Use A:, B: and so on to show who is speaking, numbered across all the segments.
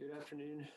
A: Good afternoon.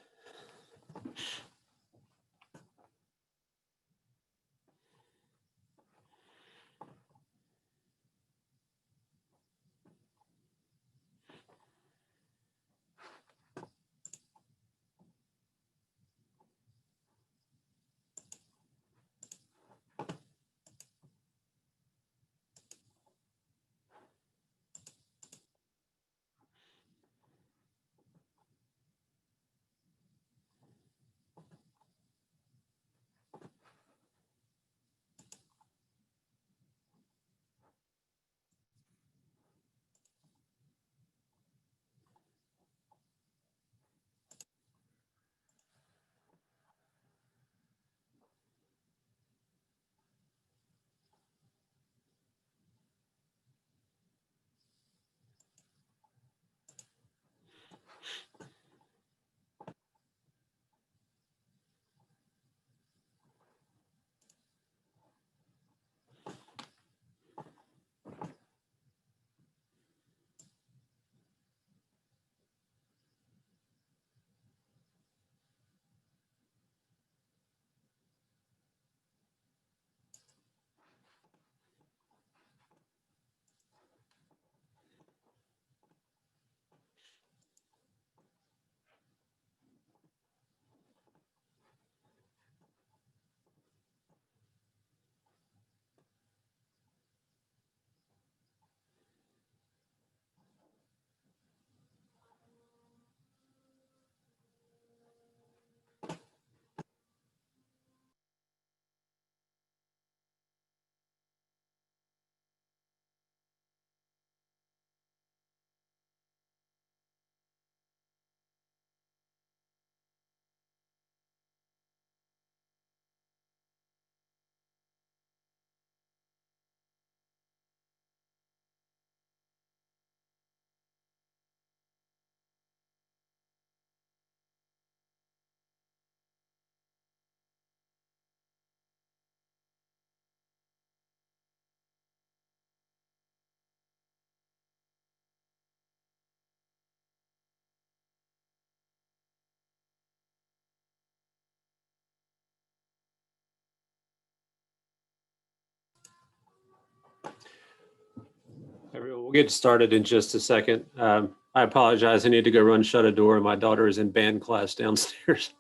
A: Everyone, we'll get started in just a second. I apologize. I need to go run shut a door. My daughter is in band class downstairs.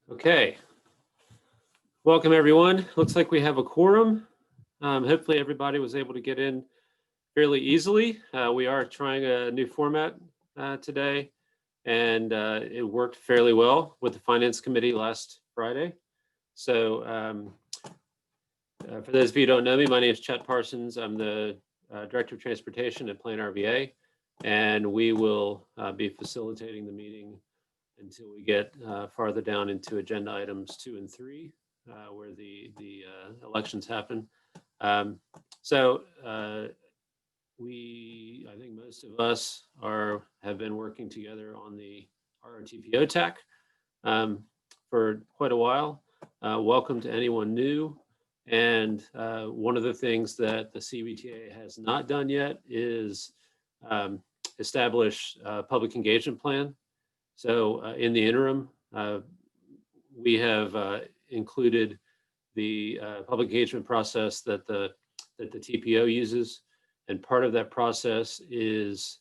A: Okay. Welcome, everyone. Looks like we have a quorum. Hopefully everybody was able to get in fairly easily. We are trying a new format today, and it worked fairly well with the Finance Committee last Friday. So for those of you who don't know me, my name is Chet Parsons. I'm the Director of Transportation at Plain RVA, and we will be facilitating the meeting until we get farther down into agenda items 2 and 3, where the elections happen. I think most of us have been working together on the RRTPO TAC for quite a while. Welcome to anyone new. And one of the things that the CVTA has not done yet is establish a public engagement plan. So in the interim, we have included the public engagement process that the TPO uses. And part of that process is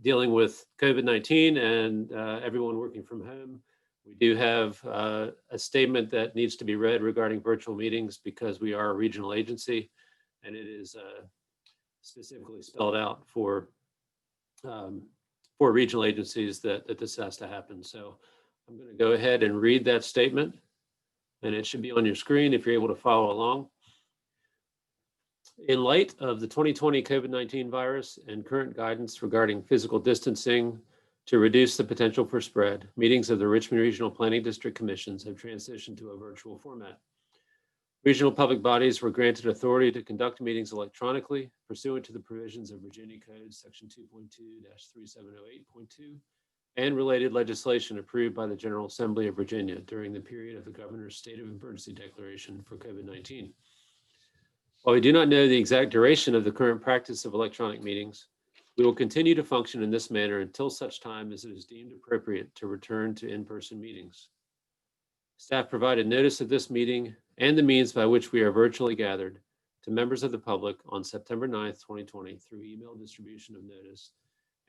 A: dealing with COVID-19 and everyone working from home. We do have a statement that needs to be read regarding virtual meetings because we are a regional agency, and it is specifically spelled out for regional agencies that this has to happen. So I'm going to go ahead and read that statement, and it should be on your screen if you're able to follow along. In light of the 2020 COVID-19 virus and current guidance regarding physical distancing to reduce the potential for spread, meetings of the Richmond Regional Planning District Commissions have transitioned to a virtual format. Regional public bodies were granted authority to conduct meetings electronically pursuant to the provisions of Virginia Code Section 2.2-3708.2 and related legislation approved by the General Assembly of Virginia during the period of the governor's state of emergency declaration for COVID-19. While we do not know the exact duration of the current practice of electronic meetings, we will continue to function in this manner until such time as it is deemed appropriate to return to in-person meetings. Staff provided notice of this meeting and the means by which we are virtually gathered to members of the public on September 9th, 2020 through email distribution of notice,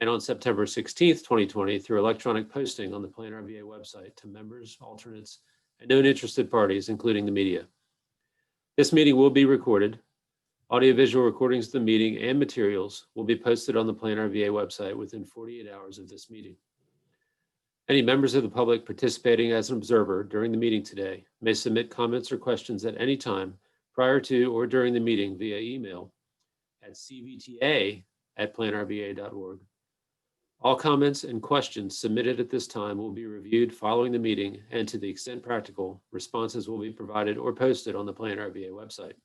A: and on September 16th, 2020 through electronic posting on the Plan RVA website to members, alternates, and known interested parties, including the media. This meeting will be recorded. Audiovisual recordings of the meeting and materials will be posted on the Plan RVA website within 48 hours of this meeting. Any members of the public participating as an observer during the meeting today may submit comments or questions at any time prior to or during the meeting via email at cvta@planrva.org. All comments and questions submitted at this time will be reviewed following the meeting, and to the extent practical, responses will be provided or posted on the Plan RVA website.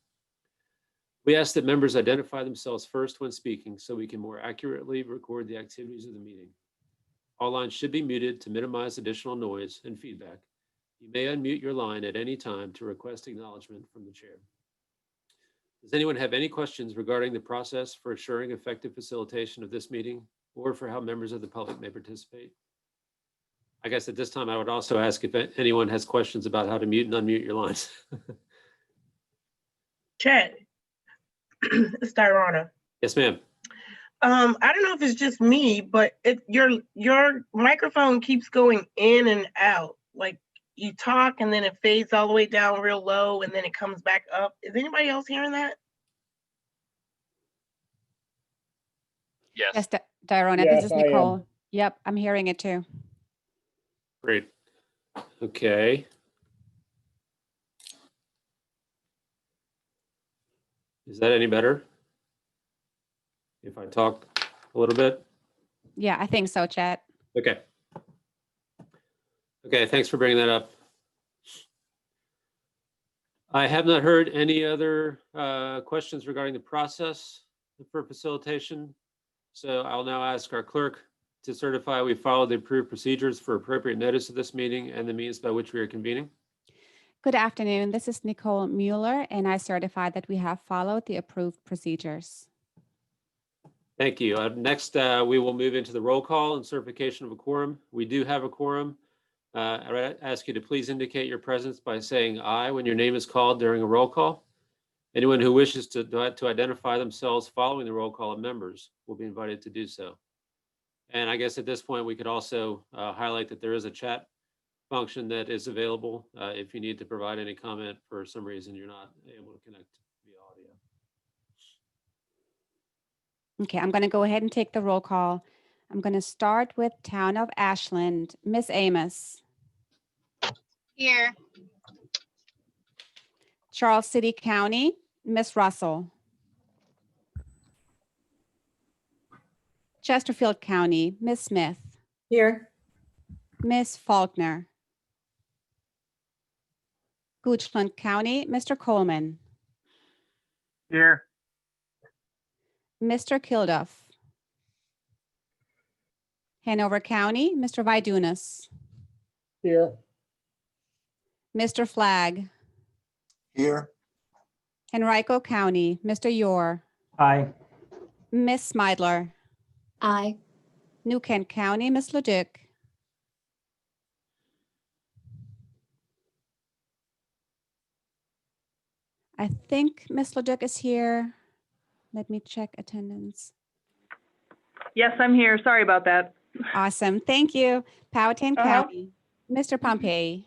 A: We ask that members identify themselves first when speaking so we can more accurately record the activities of the meeting. All lines should be muted to minimize additional noise and feedback. You may unmute your line at any time to request acknowledgement from the chair. Does anyone have any questions regarding the process for assuring effective facilitation of this meeting or for how members of the public may participate? I guess at this time, I would also ask if anyone has questions about how to mute and unmute your lines.
B: Chat, it's Diana.
A: Yes, ma'am.
B: I don't know if it's just me, but your microphone keeps going in and out. Like you talk and then it fades all the way down real low and then it comes back up. Is anybody else hearing that?
C: Yes.
D: Yes, Diana,
E: Yes,
D: this is
E: I am.
D: Nicole. Yep, I'm hearing it too.
A: Great. Okay. Is that any better? If I talk a little bit?
D: Yeah, I think so, Chat.
A: Okay. Okay, thanks for bringing that up. I have not heard any other questions regarding the process for facilitation. So I'll now ask our clerk to certify we followed the approved procedures for appropriate notice of this meeting and the means by which we are convening.
D: Good afternoon. This is Nicole Mueller, and I certify that we have followed the approved procedures.
A: Thank you. Next, we will move into the roll call and certification of a quorum. We do have a quorum. I ask you to please indicate your presence by saying aye when your name is called during a roll call. Anyone who wishes to identify themselves following the roll call of members will be invited to do so. And I guess at this point, we could also highlight that there is a chat function that is available if you need to provide any comment for some reason you're not able to connect via audio.
D: Okay, I'm going to go ahead and take the roll call. I'm going to start with Town of Ashland. Miss Amos.
F: Here.
D: Charles City County, Miss Russell. Chesterfield County, Miss Smith.
F: Here.
D: Miss Faulkner. Goochland County, Mr. Coleman.
E: Here.
D: Mr. Kilduff. Hanover County, Mr. Vidunas.
E: Here.
D: Mr. Flagg.
E: Here.
D: Henrico County, Mr. Yore.
E: Aye.
D: Miss Smidler.
F: Aye.
D: New Kent County, Miss Leduc. I think Miss Leduc is here. Let me check attendance.
G: Yes, I'm here. Sorry about that.
D: Awesome. Thank you. Powhatan
G: Uh-huh.
D: County, Mr. Pompey.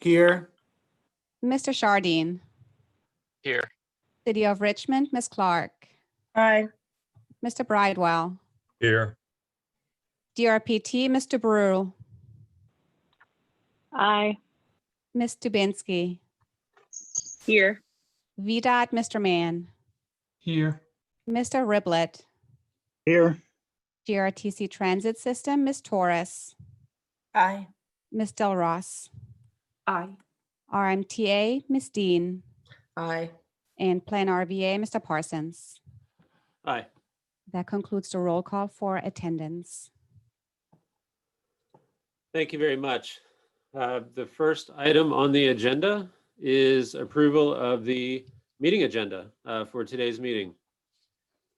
E: Here.
D: Mr. Chardine.
C: Here.
D: City of Richmond, Miss Clark.
B: Aye.
D: Mr. Bridewell.
C: Here.
D: DRPT, Mr. Brew.
G: Aye.
D: Miss Dubinsky.
G: Here.
D: VDOT, Mr. Mann.
E: Here.
D: Mr. Riblet,
E: Here.
D: GRTC Transit System, Ms. Torres,
B: Aye.
D: Ms. Del Ross,
F: Aye.
D: RMTA, Ms. Dean,
F: Aye.
D: and Plan RVA, Mr. Parsons.
A: Aye.
D: That concludes the roll call for attendance.
A: Thank you very much. The first item on the agenda is approval of the meeting agenda for today's meeting.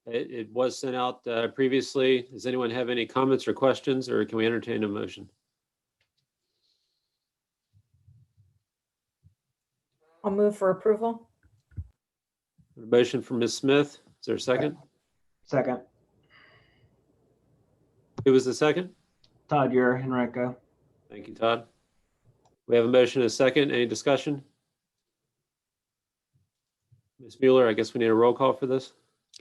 A: It was sent out previously. Does anyone have any comments or questions, or can we entertain a motion?
F: I'll move for approval.
A: A motion from Ms. Smith. Is there a second?
E: Second.
A: Who was the second?
E: Todd, you're Henrico.
A: Thank you, Todd. We have a motion and a second. Any discussion? Ms. Mueller, I guess we need a roll call for this.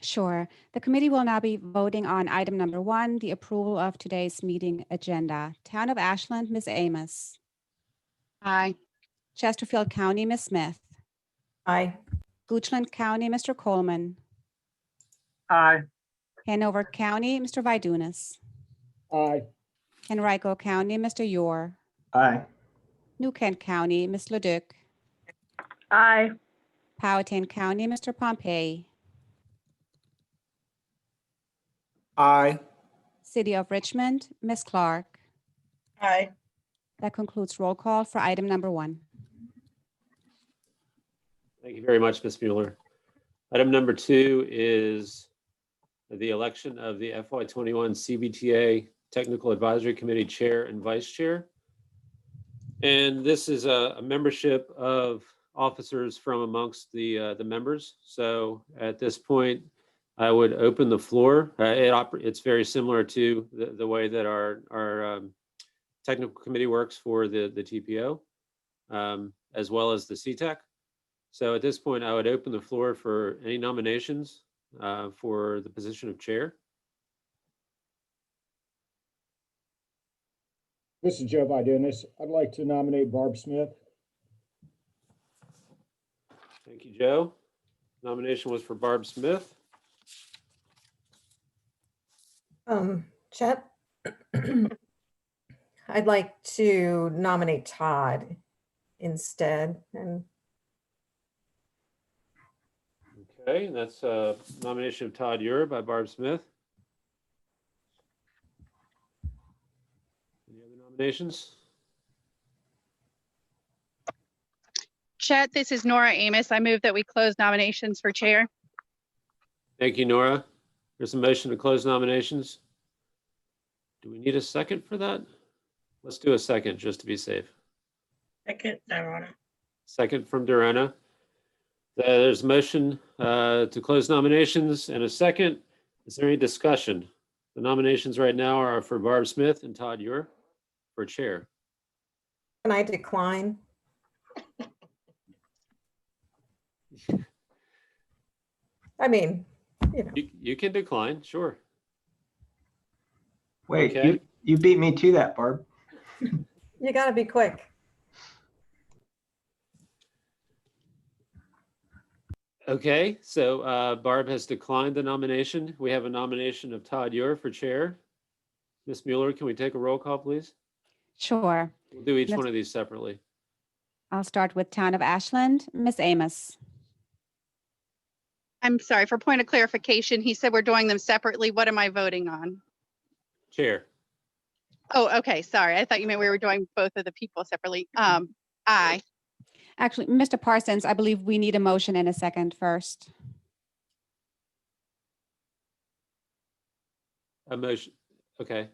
D: Sure. The committee will now be voting on item number 1, the approval of today's meeting agenda. Town of Ashland, Ms. Amos.
F: Aye.
D: Chesterfield County, Ms. Smith.
F: Aye.
D: Goochland County, Mr. Coleman.
E: Aye.
D: Hanover County, Mr. Vidunas.
E: Aye.
D: Henrico County, Mr. Yor.
E: Aye.
D: New Kent County, Ms. Leduc.
G: Aye.
D: Powhatan County, Mr. Pompey.
E: Aye.
D: City of Richmond, Ms. Clark.
B: Aye.
D: That concludes roll call for item number 1.
A: Thank you very much, Ms. Mueller. Item number 2 is the election of the FY21 CVTA Technical Advisory Committee Chair and Vice Chair. And this is a membership of officers from amongst the members. So at this point, I would open the floor. It's very similar to the way that our technical committee works for the TPO, as well as the CTEC. So at this point, I would open the floor for any nominations for the position of chair.
H: This is Joe Vidunas. I'd like to nominate Barb Smith.
A: Thank you, Joe. Nomination was for Barb Smith.
F: Chet, I'd like to nominate Todd instead. And
A: Okay, and that's a nomination of Todd Ure by Barb Smith. Any other nominations?
I: Chet, this is Nora Amos. I move that we close nominations for chair.
A: Thank you, Nora. There's a motion to close nominations. Do we need a second for that? Let's do a second just to be safe.
B: Second, Dorona.
A: Second from Dorona. There's a motion to close nominations and a second. Is there any discussion? The nominations right now are for Barb Smith and Todd Ure for chair.
F: can I decline? I mean, you know,
A: You can decline, sure.
E: Wait,
A: Okay.
E: you beat me to that, Barb.
F: you gotta be quick.
A: Okay, so Barb has declined the nomination. We have a nomination of Todd Ure for chair. Ms. Mueller, can we take a roll call, please?
D: Sure.
A: We'll do each
D: Yes.
A: one of these separately.
D: I'll start with Town of Ashland, Ms. Amos.
I: I'm sorry, for point of clarification, he said we're doing them separately. What am I voting on?
A: Chair.
I: Oh, okay, sorry. I thought you meant we were doing both of the people separately. Aye.
D: Actually, Mr. Parsons, I believe we need a motion and a second first.
A: A motion. Okay.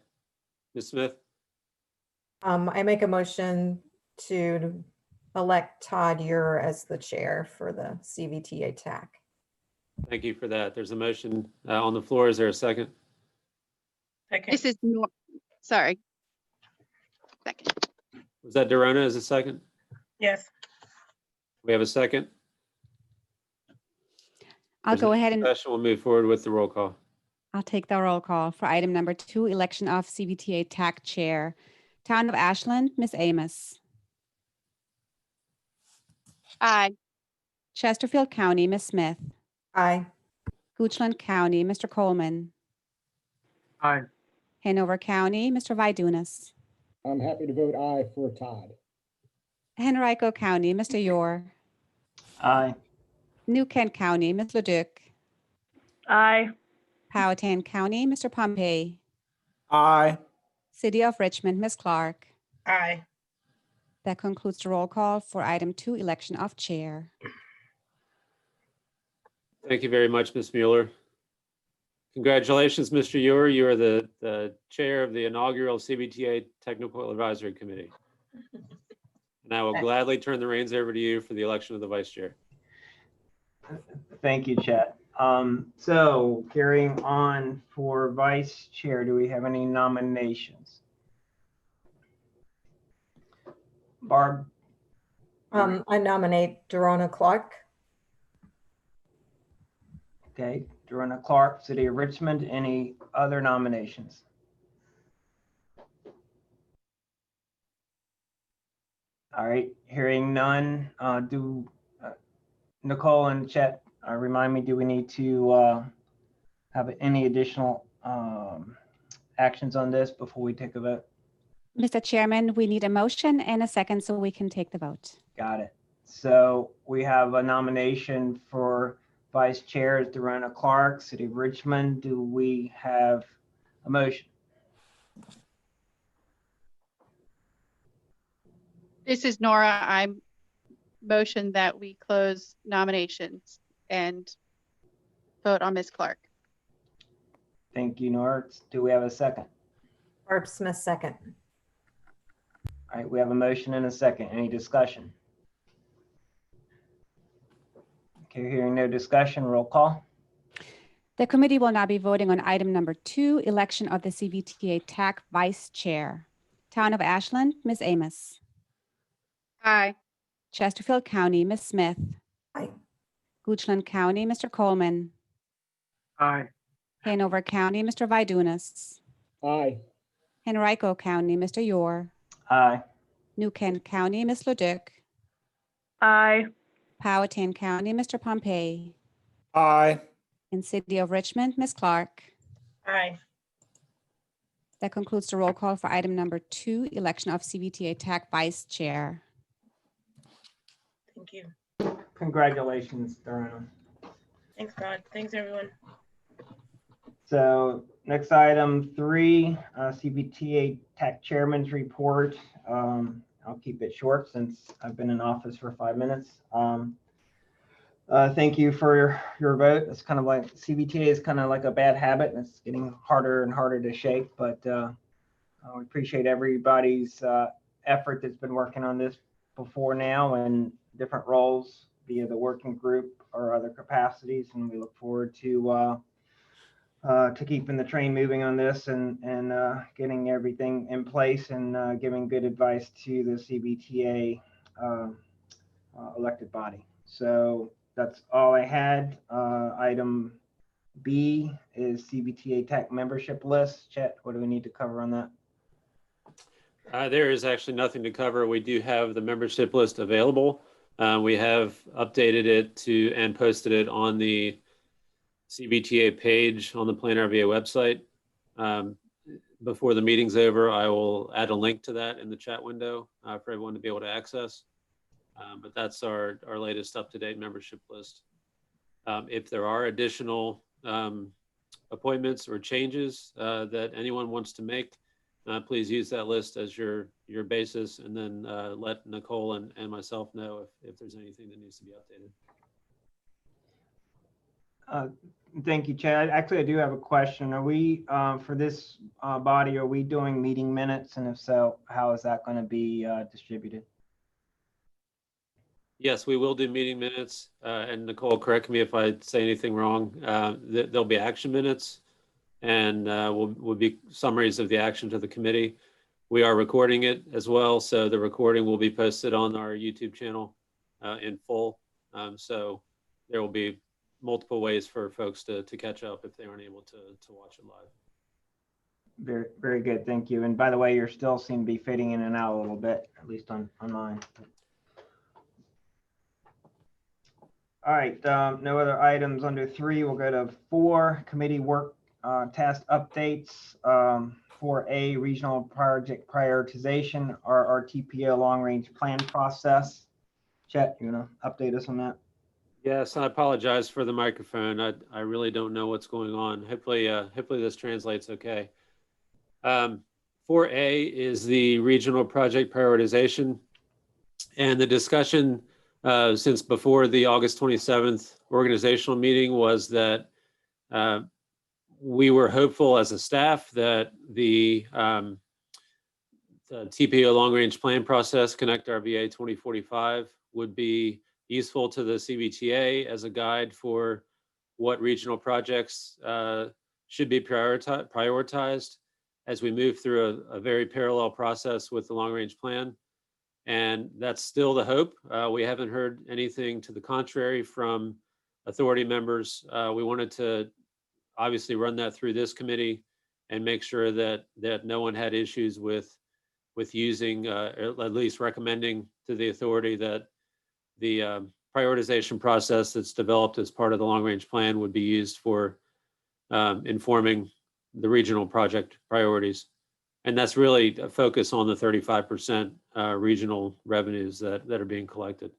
A: Ms. Smith,
F: I make a motion to elect Todd Ure as the chair for the CVTA TAC.
A: thank you for that. There's a motion on the floor. Is there a second?
B: Second.
I: This is, sorry. Second.
A: Was that Dorona as a second?
B: Yes.
A: We have a second.
D: I'll
A: There's
D: go
A: no
D: ahead and
A: discussion. We'll move forward with the roll call.
D: I'll take the roll call for item number 2, election of CVTA TAC chair. Town of Ashland, Ms. Amos.
I: Aye.
D: Chesterfield County, Ms. Smith.
F: Aye.
D: Goochland County, Mr. Coleman.
E: Aye.
D: Hanover County, Mr. Vidunas.
H: I'm happy to vote aye for Todd.
D: Henrico County, Mr. Yor.
E: Aye.
D: New Kent County, Ms. Leduc.
G: Aye.
D: Powhatan County, Mr. Pompey.
E: Aye.
D: City of Richmond, Ms. Clark.
B: Aye.
D: That concludes the roll call for item 2, election of chair.
A: Thank you very much, Ms. Mueller. Congratulations, Mr. Ewer. You are the chair of the inaugural CBTA Technical Advisory Committee. And I will gladly turn the reins over to you for the election of the vice chair.
E: Thank you, Chet. So carrying on for vice chair, do we have any nominations? Barb?
F: I nominate Dorona Clark.
E: Okay, Dorona Clark, City of Richmond. Any other nominations? All right, hearing none, Nicole and Chet, remind me, do we need to have any additional actions on this before we take a vote?
D: Mr. Chairman, we need a motion and a second so we can take the vote.
E: Got it. So we have a nomination for vice chair as Dorona Clark, City of Richmond. Do we have a motion?
I: This is Nora. I motion that we close nominations and vote on Ms. Clark.
E: Thank you, Nora. Do we have a second?
F: Barb Smith, second.
E: All right, we have a motion and a second. Any discussion? Okay, hearing no discussion, roll call.
D: The committee will now be voting on item number 2, election of the CVTA TAC vice chair. Town of Ashland, Ms. Amos.
I: Aye.
D: Chesterfield County, Ms. Smith.
F: Aye.
D: Goochland County, Mr. Coleman.
E: Aye.
D: Hanover County, Mr. Vidunas.
H: Aye.
D: Henrico County, Mr. Yor.
E: Aye.
D: New Kent County, Ms. Leduc.
G: Aye.
D: Powhatan County, Mr. Pompey.
E: Aye.
D: In City of Richmond, Ms. Clark.
B: Aye.
D: That concludes the roll call for item number 2, election of CVTA TAC vice chair.
B: Thank you.
E: Congratulations, Dorona.
B: Thanks, Todd. Thanks, everyone.
E: So next item 3, CBTA Tech Chairman's Report. I'll keep it short since I've been in office for 5 minutes. Thank you for your vote. It's kind of like CBTA is kind of like a bad habit, and it's getting harder and harder to shake. But we appreciate everybody's effort that's been working on this before now in different roles via the working group or other capacities, and we look forward to keeping the train moving on this and getting everything in place and giving good advice to the CBTA elected body. So that's all I had. Item B is CBTA Tech membership list. Chet, what do we need to cover on that?
A: There is actually nothing to cover. We do have the membership list available. We have updated it and posted it on the CBTA page on the Plan RVA website. Before the meeting's over, I will add a link to that in the chat window for everyone to be able to access. But that's our latest up-to-date membership list. If there are additional appointments or changes that anyone wants to make, please use that list as your basis, and then let Nicole and myself know if there's anything that needs to be updated.
E: Thank you, Chad. Actually, I do have a question. Are we, for this body, are we doing meeting minutes? And if so, how is that going to be distributed?
A: Yes, we will do meeting minutes. And Nicole, correct me if I say anything wrong. There'll be action minutes, and will be summaries of the action to the committee. We are recording it as well, so the recording will be posted on our YouTube channel in full. So there will be multiple ways for folks to catch up if they aren't able to watch it live.
E: Very, very good. Thank you. And by the way, you're still seem to be fading in and out a little bit, at least on mine. All right, no other items under 3. We'll go to 4, committee work task updates. 4A, regional project prioritization, our TPO long-range plan process. Chet, you want to update us on that?
A: Yes, I apologize for the microphone. I really don't know what's going on. Hopefully this translates okay. 4A is the regional project prioritization, and the discussion since before the August 27th organizational meeting was that we were hopeful as a staff that the TPO long-range plan process, Connect RVA 2045, would be useful to the CVTA as a guide for what regional projects should be prioritized as we move through a very parallel process with the long-range plan. And that's still the hope. We haven't heard anything to the contrary from authority members. We wanted to obviously run that through this committee and make sure that no one had issues with using, or at least recommending to the authority that the prioritization process that's developed as part of the long-range plan would be used for informing the regional project priorities. And that's really a focus on the 35% regional revenues that are being collected.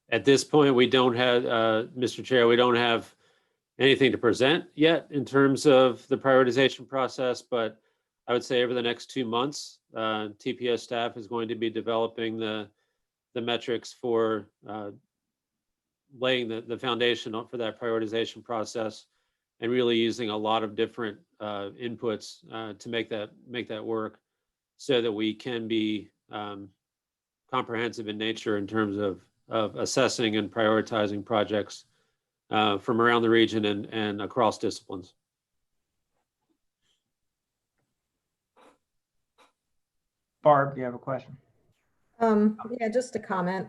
A: At this point, we don't have, Mr. Chair, we don't have anything to present yet in terms of the prioritization process, but I would say over the next 2 months, TPS staff is going to be developing the metrics for laying the foundation for that prioritization process, and really using a lot of different inputs to make that work, so that we can be comprehensive in nature in terms of assessing and prioritizing projects from around the region and across disciplines.
E: Barb, do you have a question?
F: Yeah, just a comment.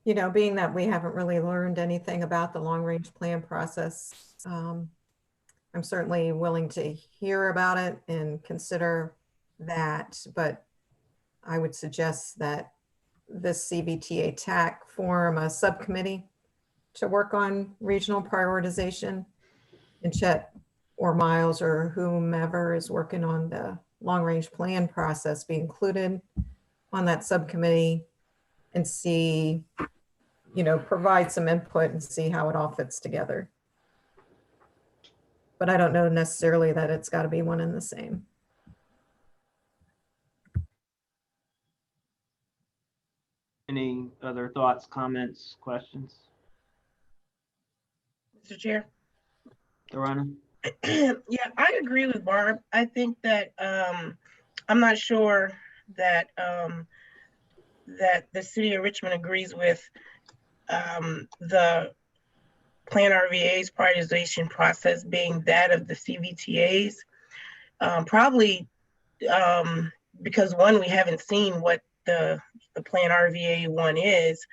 F: You know, being that we haven't really learned anything about the long-range plan process, I'm certainly willing to hear about it and consider that, but I would suggest that this CVTA TAC form a subcommittee to work on regional prioritization, and Chet or Miles or whomever is working on the long-range plan process be included on that subcommittee and see, you know, provide some input and see how it all fits together. But I don't know necessarily that it's got to be one and the same.
E: Any other thoughts, comments, questions?
B: Mr. Chair.
E: Dorana?
B: Yeah, I agree with Barb. I think that I'm not sure that that the city of Richmond agrees with the Plan RVA's prioritization process being that of the CVTA's. Probably because one, we haven't seen what the Plan RVA one is,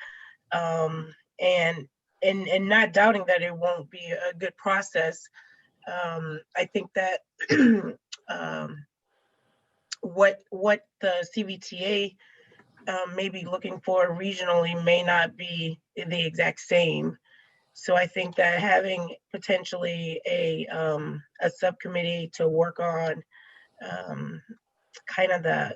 B: and not doubting that it won't be a good process. I think that what the CVTA may be looking for regionally may not be the exact same. So I think that having potentially a subcommittee to work on kind of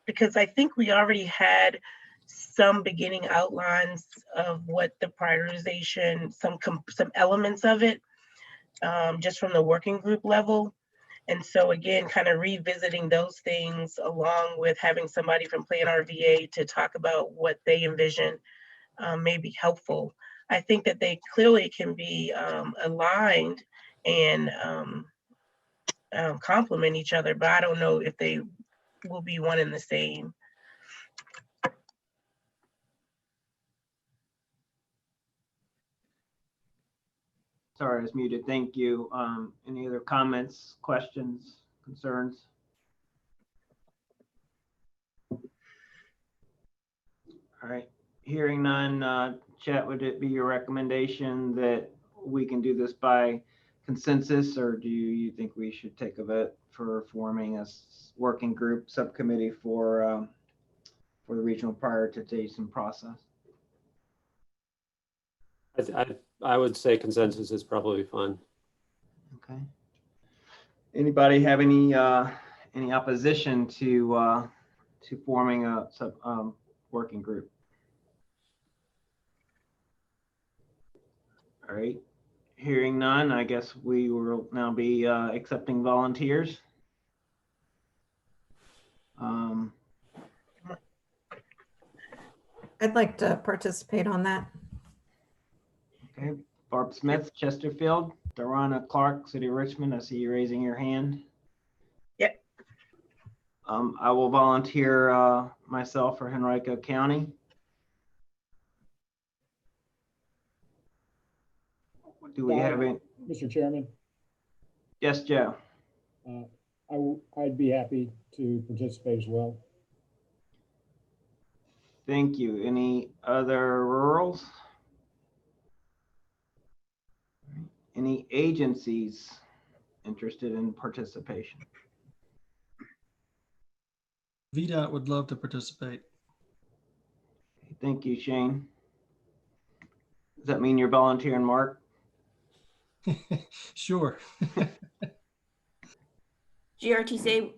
B: because I think we already had some beginning outlines of what the prioritization, some elements of it, just from the working group level. And so again, kind of revisiting those things along with having somebody from Plan RVA to talk about what they envision may be helpful. I think that they clearly can be aligned and complement each other, but I don't know if they will be one and the same.
E: Sorry, I was muted. Thank you. Any other comments, questions, concerns? All right, hearing none, Chet, would it be your recommendation that we can do this by consensus, or do you think we should take a vote for forming a working group subcommittee for for the regional prioritization process.
A: I would say consensus is probably fine.
E: Okay. Anybody have any opposition to forming a working group? All right. Hearing none, I guess we will now be accepting volunteers.
F: I'd like to participate on that.
E: Okay, Barb Smith, Chesterfield, Darana Clark, City of Richmond. I see you raising your hand.
B: Yep.
E: I will volunteer myself for Henrico County. Do we have any?
H: Mr. Chairman,
E: Yes, Joe.
H: I'd be happy to participate as well.
E: Thank you. Any other rurals? Any agencies interested in participation?
J: VDOT would love to participate.
E: Thank you, Shane. Does that mean you're volunteering, Mark?
J: Sure.
K: GRTC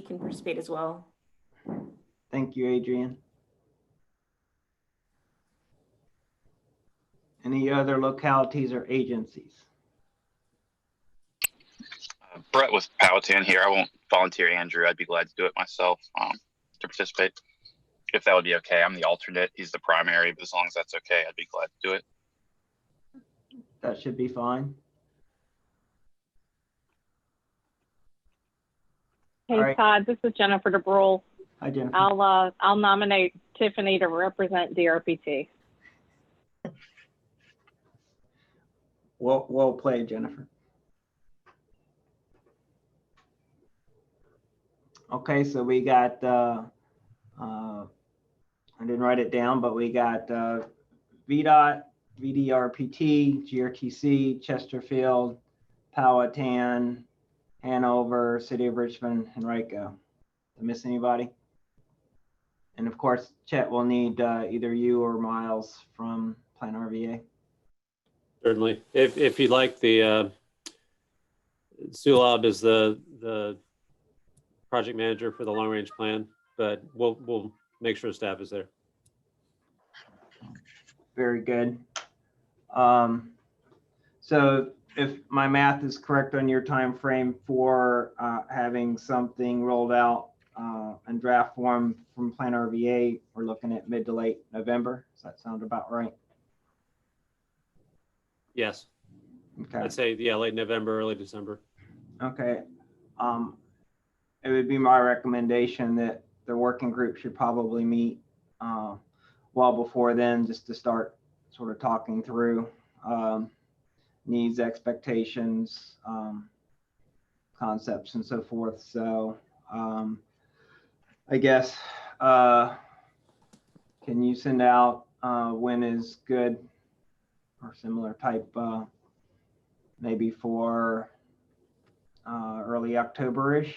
K: can participate as well.
E: Thank you, Adrian. Any other localities or agencies?
C: Brett with Powhatan here. I won't volunteer Andrew. I'd be glad to do it myself to participate. If that would be okay. I'm the alternate. He's the primary, but as long as that's okay, I'd be glad to do it.
E: That should be fine.
G: Hey,
E: All right.
G: Todd, this is Jennifer DeBrule.
E: Hi, Jennifer.
G: I'll nominate Tiffany to represent DRPT.
E: Well played, Jennifer. Okay, so we got, I didn't write it down, but we got VDOT, VDRPT, GRTC, Chesterfield, Powhatan, Hanover, City of Richmond, Henrico. Did I miss anybody? And of course, Chet will need either you or Miles from Plan RVA.
A: Certainly. If you'd like, the Sulab is the project manager for the long range plan, but we'll make sure staff is there.
E: Very good. So if my math is correct on your time frame for having something rolled out in draft form from Plan RVA, we're looking at mid to late November. Does that sound about right?
A: Yes.
E: Okay.
A: I'd say, yeah, late November, early December.
E: Okay. It would be my recommendation that the working group should probably meet well before then, just to start sort of talking through needs, expectations, concepts, and so forth. So I guess, can you send out when is good or similar type, maybe for early October-ish?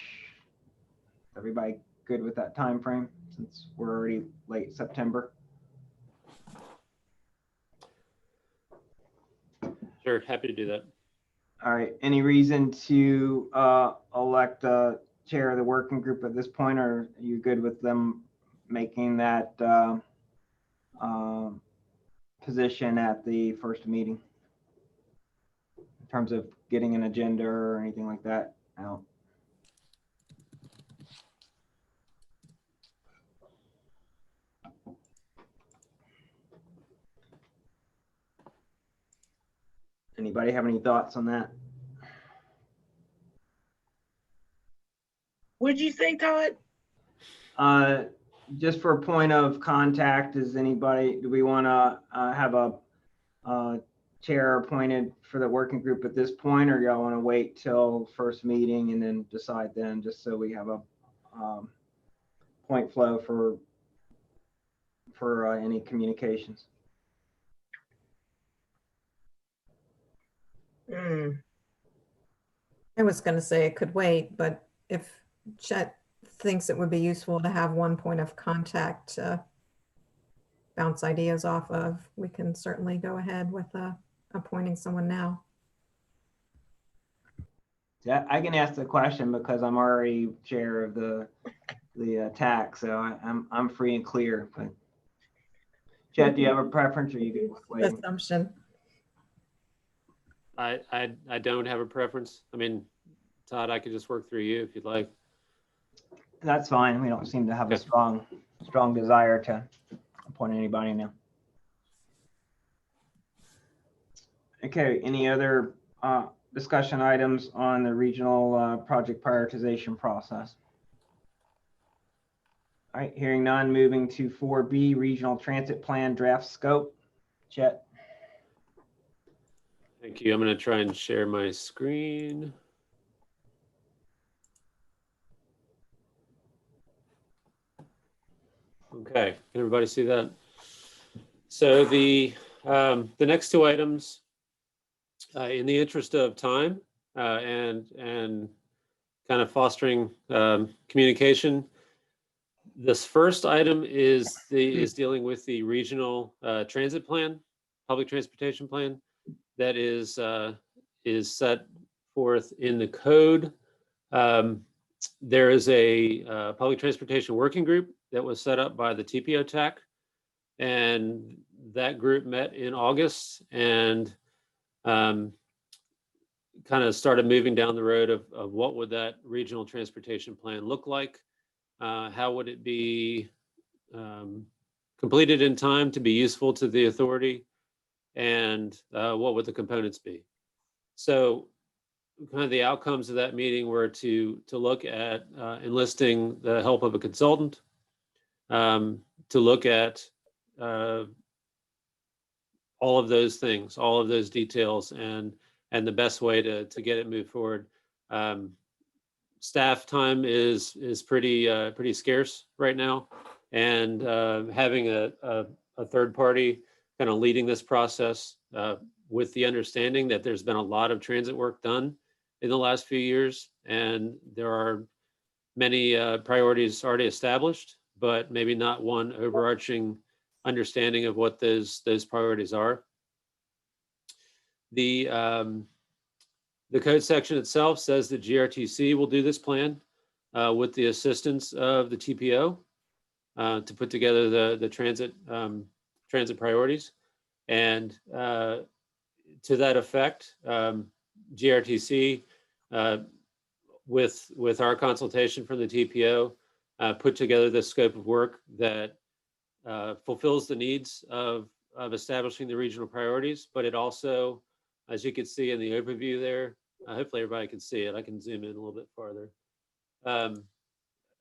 E: Everybody good with that time frame since we're already late September?
A: Sure, happy to do that.
E: All right. Any reason to elect a chair of the working group at this point, or are you good with them making that position at the first meeting in terms of getting an agenda or anything like that out? Anybody have any thoughts on that?
B: What'd you say, Todd?
E: Just for a point of contact, do we want to have a chair appointed for the working group at this point, or y'all want to wait till first meeting and then decide then, just so we have a point flow for any communications?
F: I was going to say it could wait, but if Chet thinks it would be useful to have one point of contact to bounce ideas off of, we can certainly go ahead with appointing someone now.
E: Yeah, I can ask the question because I'm already chair of the TAC, so I'm free and clear. But Chet, do you have a preference, or you can wait?
F: Assumption.
A: I don't have a preference. I mean, Todd, I could just work through you if you'd like.
E: That's fine. We don't seem to have a
A: Okay.
E: strong desire to appoint anybody now. Okay, any other discussion items on the regional project prioritization process? All right, hearing none, moving to 4B, Regional Transit Plan Draft Scope. Chet.
A: Thank you. I'm going to try and share my screen. Okay, can everybody see that? So the next two items, in the interest of time and kind of fostering communication, this first item is dealing with the regional transit plan, public transportation plan that is set forth in the code. There is a public transportation working group that was set up by the TPO TAC, and that group met in August and kind of started moving down the road of what would that regional transportation plan look like, how would it be completed in time to be useful to the authority, and what would the components be. So kind of the outcomes of that meeting were to look at enlisting the help of a consultant, to look at all of those things, all of those details, and the best way to get it moved forward. Staff time is pretty scarce right now, and having a third party kind of leading this process with the understanding that there's been a lot of transit work done in the last few years, and there are many priorities already established, but maybe not one overarching understanding of what those priorities are. The code section itself says that GRTC will do this plan with the assistance of the TPO to put together the transit priorities. And to that effect, GRTC, with our consultation from the TPO, put together this scope of work that fulfills the needs of establishing the regional priorities, but it also, as you can see in the overview there, hopefully everybody can see it. I can zoom in a little bit farther.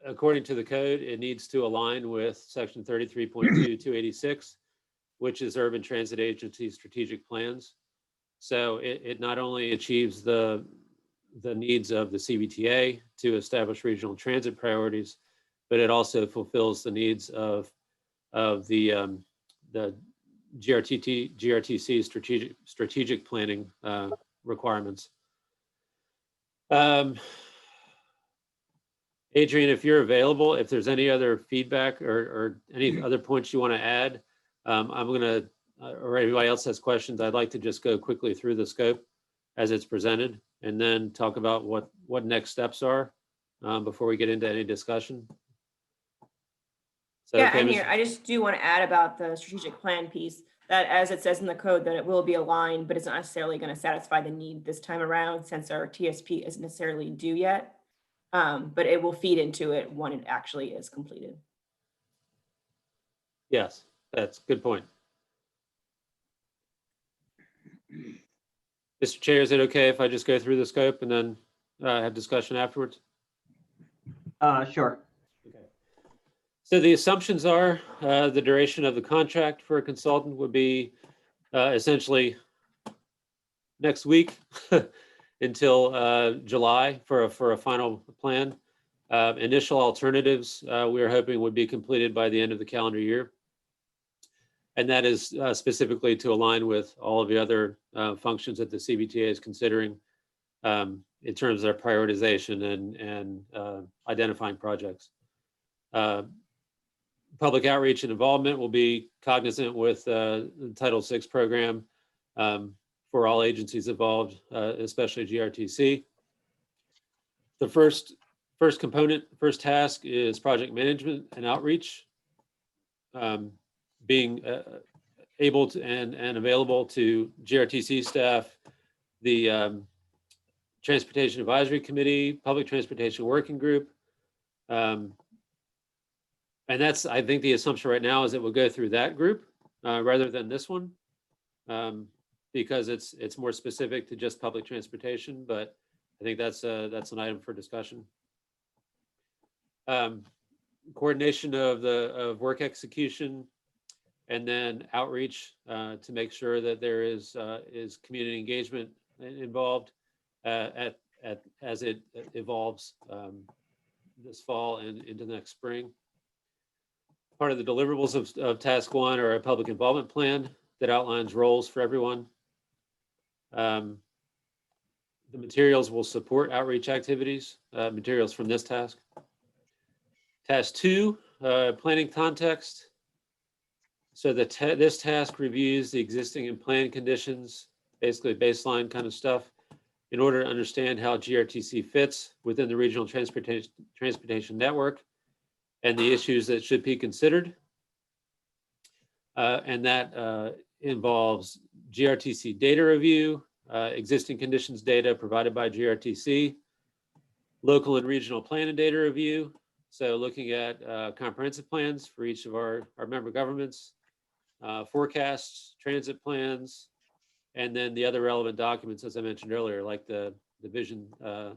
A: According to the code, it needs to align with section 33.2-286, which is Urban Transit Agency strategic plans. So it not only achieves the needs of the CVTA to establish regional transit priorities, but it also fulfills the needs of the GRTC strategic planning requirements. Adrian, if you're available, if there's any other feedback or any other points you want to add, I'm going to, or anybody else has questions, I'd like to just go quickly through the scope as it's presented and then talk about what next steps are before we get into any discussion.
K: Yeah, I'm here. I just do want to add about the strategic plan piece, that as it says in the code that it will be aligned, but it's not necessarily going to satisfy the need this time around since our TSP isn't necessarily due yet. But it will feed into it when it actually is completed.
A: Yes, that's a good point. Mr. Chair, is it okay if I just go through the scope and then have discussion afterwards?
E: Sure.
A: Okay. So the assumptions are the duration of the contract for a consultant would be essentially next week until July for a final plan. Initial alternatives we are hoping would be completed by the end of the calendar year. And that is specifically to align with all of the other functions that the CBTA is considering in terms of their prioritization and identifying projects. Public outreach and involvement will be cognizant with the Title VI program for all agencies involved, especially GRTC. The first task is project management and outreach, being able to and available to GRTC staff, the Transportation Advisory Committee, Public Transportation Working Group. And that's, I think the assumption right now is it will go through that group rather than this one, because it's more specific to just public transportation, but I think that's an item for discussion. Coordination of work execution, and then outreach to make sure that there is community engagement involved as it evolves this fall and into the next spring. Part of the deliverables of task 1 are a public involvement plan that outlines roles for everyone. The materials will support outreach activities, materials from this task. Task 2, planning context. So this task reviews the existing and planned conditions, basically baseline kind of stuff, in order to understand how GRTC fits within the regional transportation network and the issues that should be considered. And that involves GRTC data review, existing conditions data provided by GRTC, local and regional plan and data review. So looking at comprehensive plans for each of our member governments, forecasts, transit plans, and then the other relevant documents, as I mentioned earlier, like the vision, the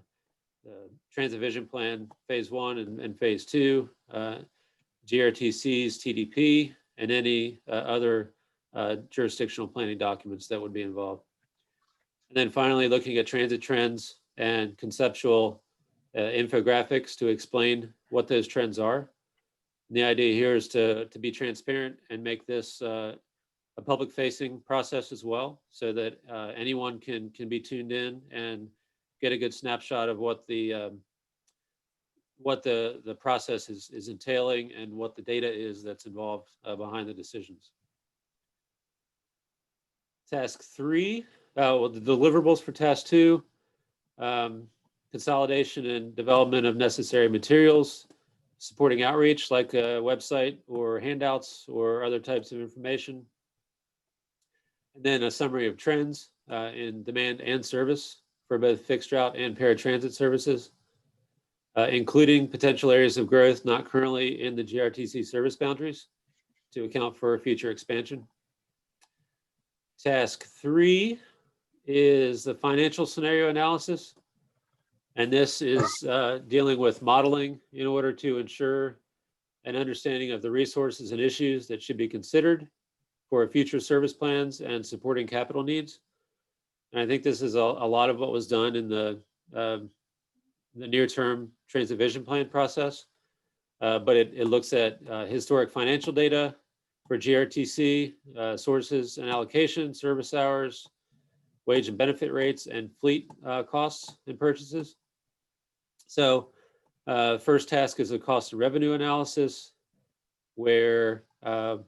A: transit vision plan, phase 1 and phase 2, GRTC's TDP, and any other jurisdictional planning documents that would be involved. And then finally, looking at transit trends and conceptual infographics to explain what those trends are. And the idea here is to be transparent and make this a public facing process as well, so that anyone can be tuned in and get a good snapshot of what the process is entailing and what the data is that's involved behind the decisions. Task 3, well, the deliverables for task 2, consolidation and development of necessary materials, supporting outreach like a website or handouts or other types of information. And then a summary of trends in demand and service for both fixed route and paratransit services, including potential areas of growth not currently in the GRTC service boundaries to account for future expansion. Task 3 is the financial scenario analysis. And this is dealing with modeling in order to ensure an understanding of the resources and issues that should be considered for future service plans and supporting capital needs. And I think this is a lot of what was done in the near-term transit vision plan process, but it looks at historic financial data for GRTC, sources and allocation, service hours, wage and benefit rates, and fleet costs and purchases. So first task is a cost and revenue analysis, where we'll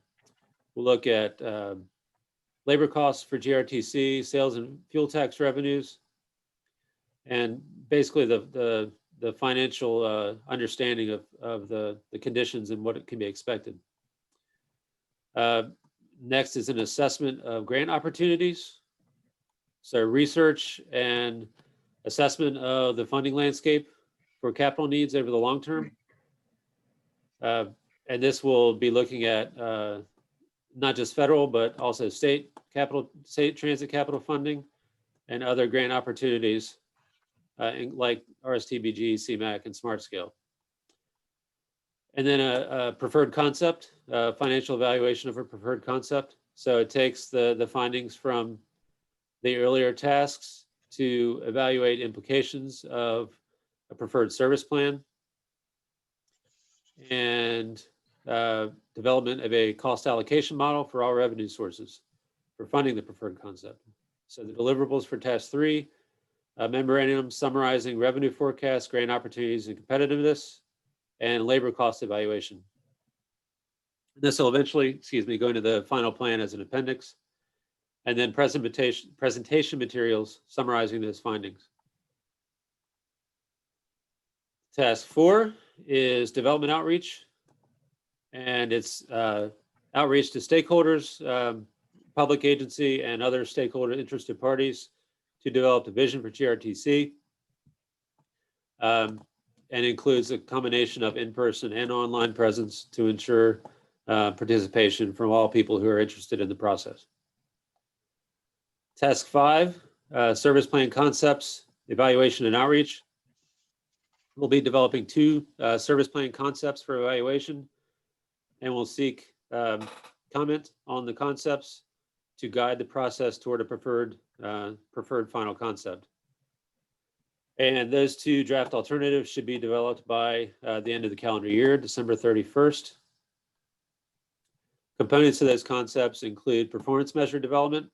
A: look at labor costs for GRTC, sales and fuel tax revenues, and basically the financial understanding of the conditions and what it can be expected. Next is an assessment of grant opportunities. So research and assessment of the funding landscape for capital needs over the long term. And this will be looking at not just federal, but also state transit capital funding and other grant opportunities like RSTBG, CMAQ, and Smart Scale. And then a preferred concept, financial evaluation of a preferred concept. So it takes the findings from the earlier tasks to evaluate implications of a preferred service plan and development of a cost allocation model for all revenue sources for funding the preferred concept. So the deliverables for task 3, a memorandum summarizing revenue forecasts, grant opportunities and competitiveness, and labor cost evaluation. This will eventually, go into the final plan as an appendix, and then presentation materials summarizing those findings. Task 4 is development outreach, and it's outreach to stakeholders, public agency, and other stakeholder interested parties to develop a vision for GRTC, and includes a combination of in-person and online presence to ensure participation from all people who are interested in the process. Task 5, service plan concepts, evaluation and outreach. We'll be developing 2 service plan concepts for evaluation, and we'll seek comment on the concepts to guide the process toward a preferred final concept. And those 2 draft alternatives should be developed by the end of the calendar year, December 31st. Components of those concepts include performance measure development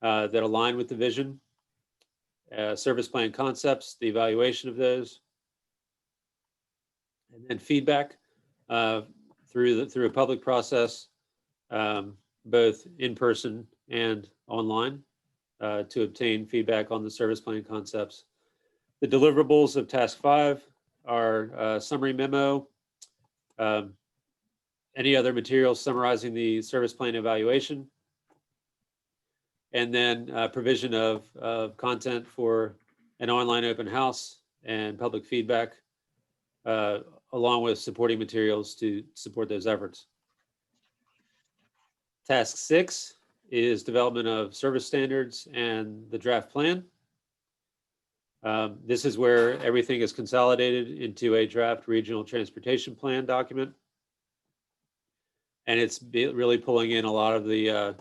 A: that align with the vision, service plan concepts, the evaluation of those, and then feedback through a public process, both in person and online, to obtain feedback on the service plan concepts. The deliverables of task 5 are summary memo, any other materials summarizing the service plan evaluation, and then provision of content for an online open house and public feedback, along with supporting materials to support those efforts. Task 6 is development of service standards and the draft plan. This is where everything is consolidated into a draft regional transportation plan document. And it's really pulling in a lot of the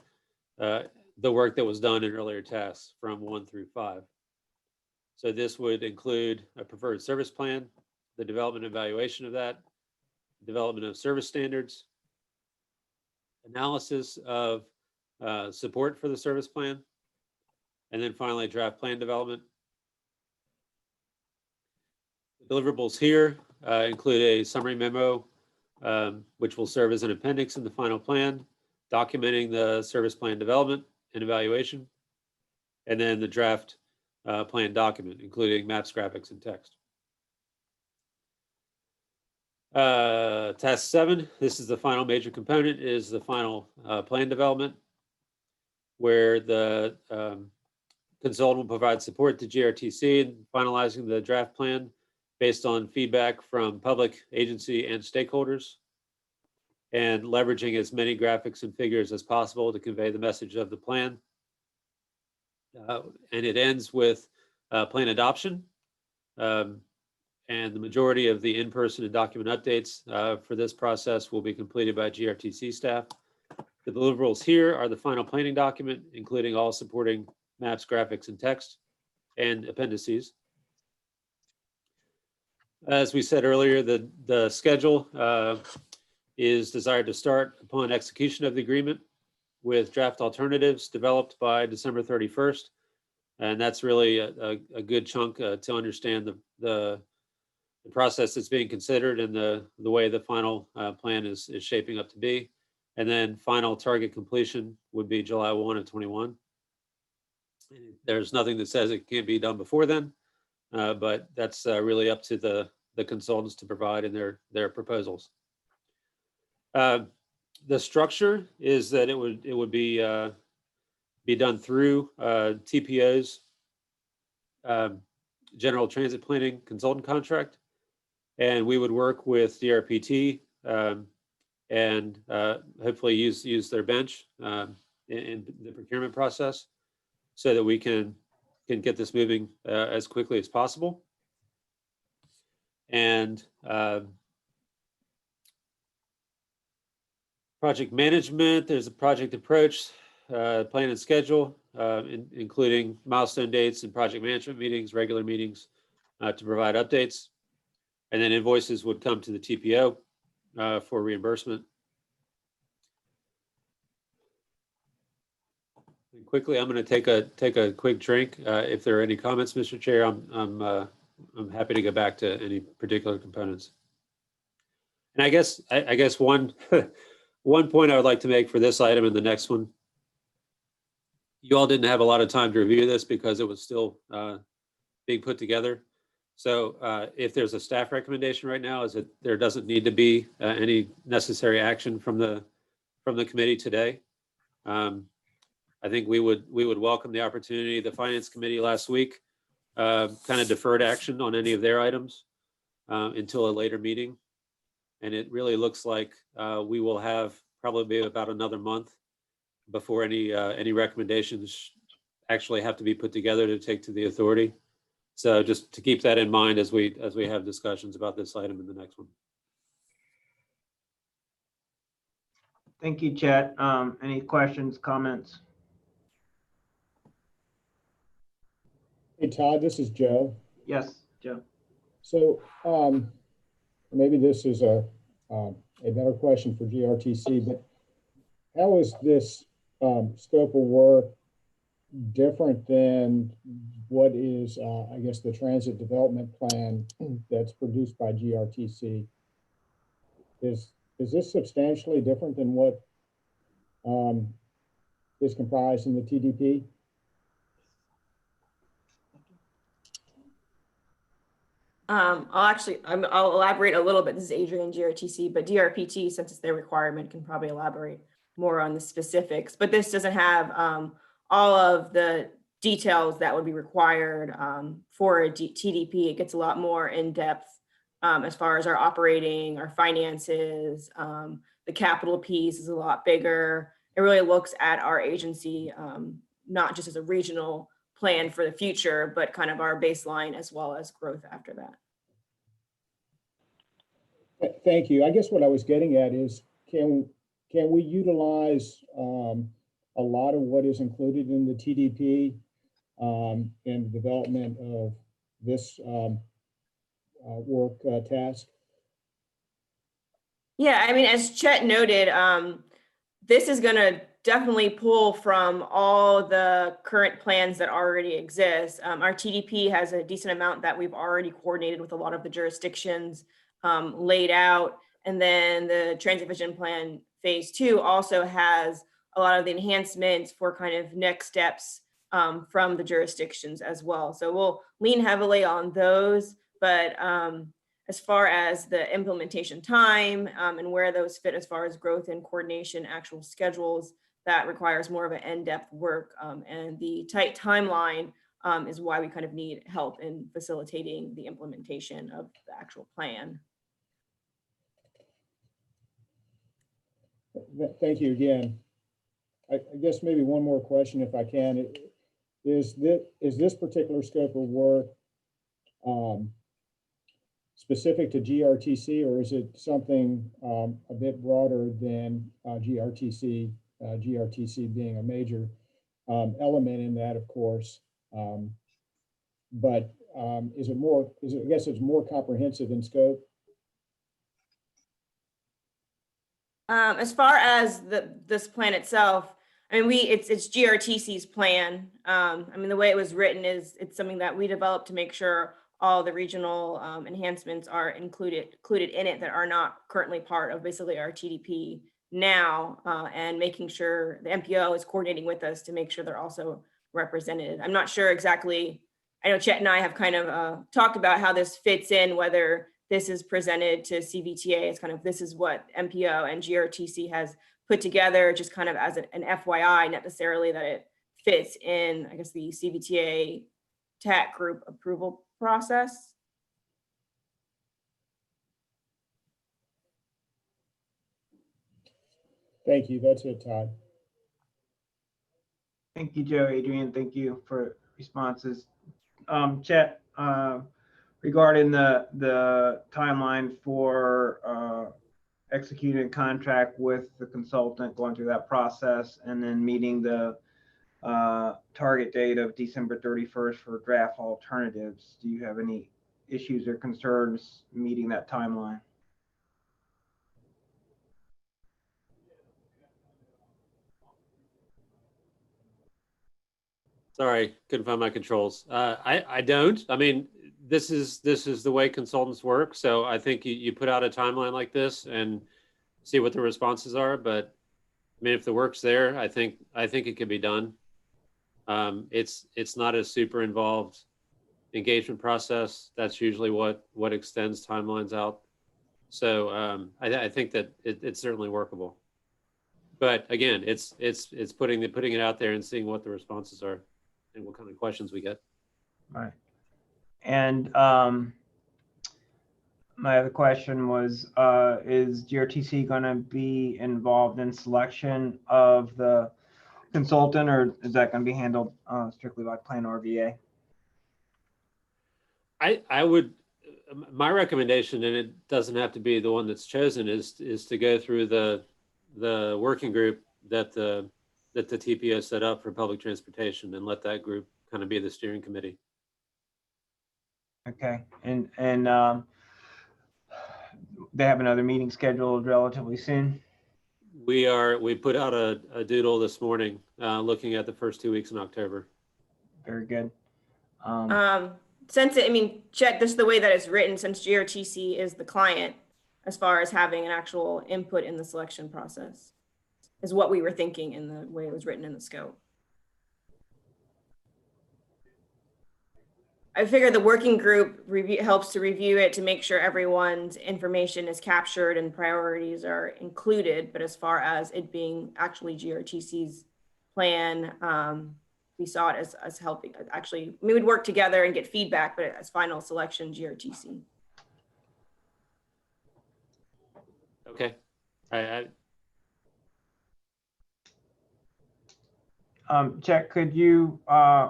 A: work that was done in earlier tasks from 1 through 5. So this would include a preferred service plan, the development and evaluation of that, development of service standards, analysis of support for the service plan, and then finally draft plan development. The deliverables here include a summary memo, which will serve as an appendix in the final plan, documenting the service plan development and evaluation, and then the draft plan document, including maps, graphics, and text. Task 7, this is the final major component, is the final plan development, where the consultant will provide support to GRTC in finalizing the draft plan based on feedback from public, agency, and stakeholders, and leveraging as many graphics and figures as possible to convey the message of the plan. And it ends with plan adoption. And the majority of the in-person and document updates for this process will be completed by GRTC staff. The deliverables here are the final planning document, including all supporting maps, graphics, and text, and appendices. As we said earlier, the schedule is desired to start upon execution of the agreement, with draft alternatives developed by December 31st. And that's really a good chunk to understand the process that's being considered and the way the final plan is shaping up to be. And then final target completion would be July 1 of 21. There's nothing that says it can't be done before then, but that's really up to the consultants to provide in their proposals. The structure is that it would be done through TPO's General Transit Planning Consultant Contract, and we would work with DRPT and hopefully use their bench in the procurement process, so that we can get this moving as quickly as possible. And project management, there's a project approach, plan and schedule, including milestone dates and project management meetings, regular meetings to provide updates. And then invoices would come to the TPO for reimbursement. quickly, I'm going to take a quick drink. If there are any comments, Mr. Chair, I'm happy to go back to any particular components. And I guess one one point I would like to make for this item and the next one, you all didn't have a lot of time to review this because it was still being put together. So if there's a staff recommendation right now, is that there doesn't need to be any necessary action from the committee today. I think we would welcome the opportunity. The Finance Committee last week kind of deferred action on any of their items until a later meeting. And it really looks like we will have probably about another month before any recommendations actually have to be put together to take to the authority. So just to keep that in mind as we have discussions about this item in the next one.
E: Thank you, Chet. Any questions, comments?
H: Hey, Todd, this is Joe.
E: Yes, Joe.
H: So maybe this is a better question for GRTC, but how is this scope of work different than what is, I guess, the transit development plan that's produced by GRTC? Is this substantially different than what is comprised in the TDP?
K: I'll elaborate a little bit. This is Adrian, GRTC, but DRPT, since it's their requirement, can probably elaborate more on the specifics. But this doesn't have all of the details that would be required for a TDP. It gets a lot more in depth as far as our operating, our finances. The capital piece is a lot bigger. It really looks at our agency, not just as a regional plan for the future, but kind of our baseline as well as growth after that.
H: Thank you. I guess what I was getting at is, can we utilize a lot of what is included in the TDP in the development of this work task?
K: Yeah, I mean, as Chet noted, this is going to definitely pull from all the current plans that already exist. Our TDP has a decent amount that we've already coordinated with a lot of the jurisdictions laid out. And then the Transit Vision Plan Phase 2 also has a lot of the enhancements for kind of next steps from the jurisdictions as well. So we'll lean heavily on those, but as far as the implementation time and where those fit as far as growth and coordination, actual schedules, that requires more of an in-depth work. And the tight timeline is why we kind of need help in facilitating the implementation of the actual plan.
H: Thank you again. I guess maybe one more question, if I can. Is this particular scope of work specific to GRTC, or is it something a bit broader than GRTC, GRTC being a major element in that, of course, but is it more, I guess it's more comprehensive in scope?
K: As far as this plan itself, I mean, it's GRTC's plan. I mean, the way it was written is it's something that we developed to make sure all the regional enhancements are included in it that are not currently part of basically our TDP now, and making sure the MPO is coordinating with us to make sure they're also represented. I'm not sure exactly. I know Chet and I have kind of talked about how this fits in, whether this is presented to CVTA as kind of this is what MPO and GRTC has put together, just kind of as an FYI, not necessarily that it fits in, I guess, the CVTA TAC group approval process.
H: Thank you. That's it, Todd.
E: Thank you, Joe. Adrian, thank you for responses. Chet, regarding the timeline for executing a contract with the consultant, going through that process, and then meeting the target date of December 31st for draft alternatives. Do you have any issues or concerns meeting that timeline?
A: Sorry, couldn't find my controls. I don't. I mean, this is the way consultants work. So I think you put out a timeline like this and see what the responses are. But I mean, if the work's there, I think it can be done. It's not a super involved engagement process. That's usually what extends timelines out. So I think that it's certainly workable. But again, it's putting it out there and seeing what the responses are and what kind of questions we get.
E: Right. And my other question was, is GRTC going to be involved in selection of the consultant, or is that going to be handled strictly by Plan RVA?
A: I would, my recommendation, and it doesn't have to be the one that's chosen, is to go through the working group that the TPO set up for public transportation and let that group kind of be the steering committee.
E: Okay, and they have another meeting scheduled relatively soon.
A: We put out a doodle this morning looking at the first 2 weeks in October.
E: Very good.
K: Since I mean, Chet, this is the way that it's written, since GRTC is the client, as far as having an actual input in the selection process, is what we were thinking in the way it was written in the scope. I figure the working group helps to review it to make sure everyone's information is captured and priorities are included. But as far as it being actually GRTC's plan, we saw it as helping. Actually, we would work together and get feedback, but as final selection, GRTC.
A: Okay.
E: Chet, could you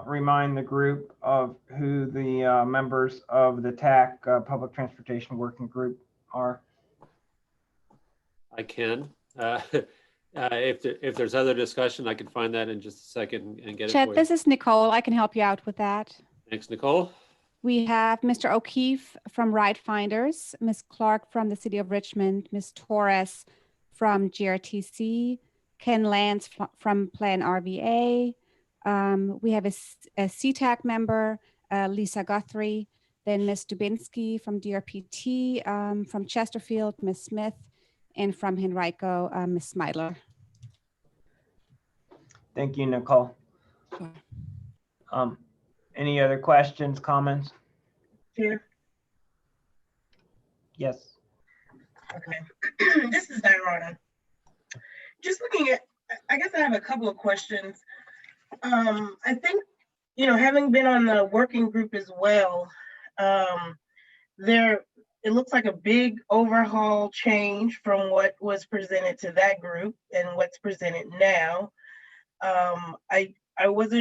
E: remind the group of who the members of the TAC Public Transportation Working Group are?
A: I can. If there's other discussion, I can find that in just a second and get it
D: Chet,
A: for you.
D: this is Nicole. I can help you out with that.
A: Thanks, Nicole.
D: We have Mr. O'Keefe from Ride Finders, Ms. Clark from the City of Richmond, Ms. Torres from GRTC, Ken Lance from Plan RVA. We have a CTAC member, Lisa Guthrie, then Ms. Dubinsky from DRPT, from Chesterfield, Ms. Smith, and from Henrico, Ms. Smidler.
E: Thank you, Nicole.
D: Sure.
E: Any other questions, comments?
B: Chair.
E: Yes.
B: Okay. This is Diana. Just looking at, I guess I have a couple of questions. I think, having been on the working group as well, it looks like a big overhaul change from what was presented to that group and what's presented now. I was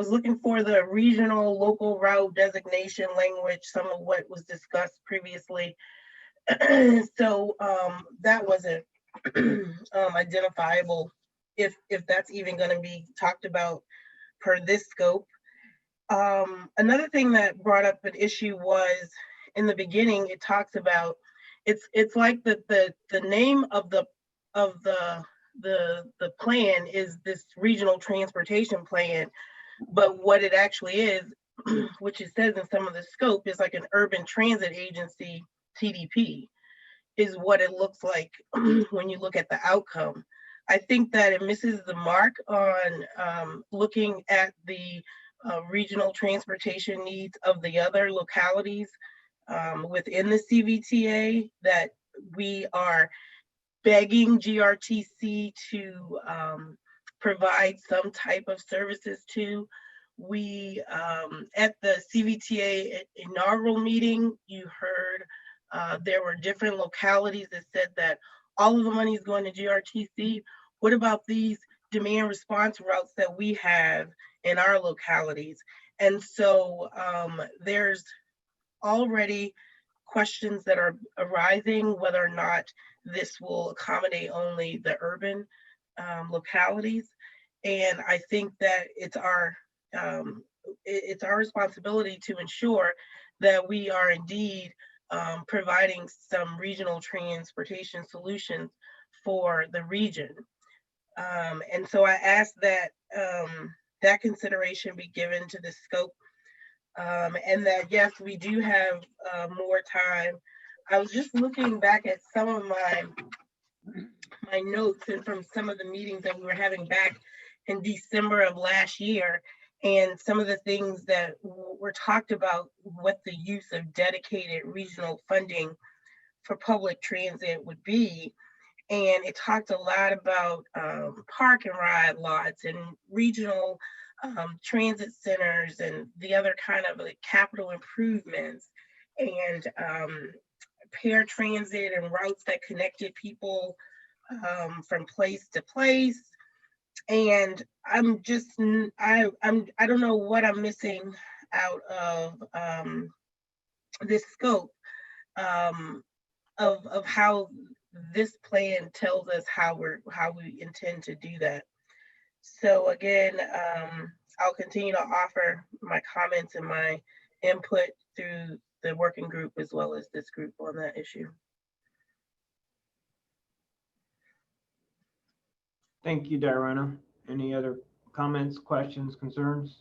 B: looking for the regional local route designation language, some of what was discussed previously. So that wasn't identifiable if that's even going to be talked about per this scope. Another thing that brought up an issue was in the beginning, it talks about it's like the name of the plan is this regional transportation plan, but what it actually is, which it says in some of the scope, is like an urban transit agency, TDP, is what it looks like when you look at the outcome. I think that it misses the mark on looking at the regional transportation needs of the other localities within the CVTA that we are begging GRTC to provide some type of services to. We, at the CVTA inaugural meeting, you heard there were different localities that said that all of the money is going to GRTC. What about these demand response routes that we have in our localities? And so there's already questions that are arising whether or not this will accommodate only the urban localities. And I think that it's our responsibility to ensure that we are indeed providing some regional transportation solutions for the region. And so I asked that that consideration be given to the scope. And that, yes, we do have more time. I was just looking back at some of my notes and from some of the meetings that we were having back in December of last year, and some of the things that were talked about what the use of dedicated regional funding for public transit would be. And it talked a lot about park and ride lots and regional transit centers and the other kind of like capital improvements and paratransit and routes that connected people from place to place. And I'm just, I don't know what I'm missing out of this scope of how this plan tells us how we intend to do that. So again, I'll continue to offer my comments and my input through the working group as well as this group on that issue.
E: Thank you, Diana. Any other comments, questions, concerns?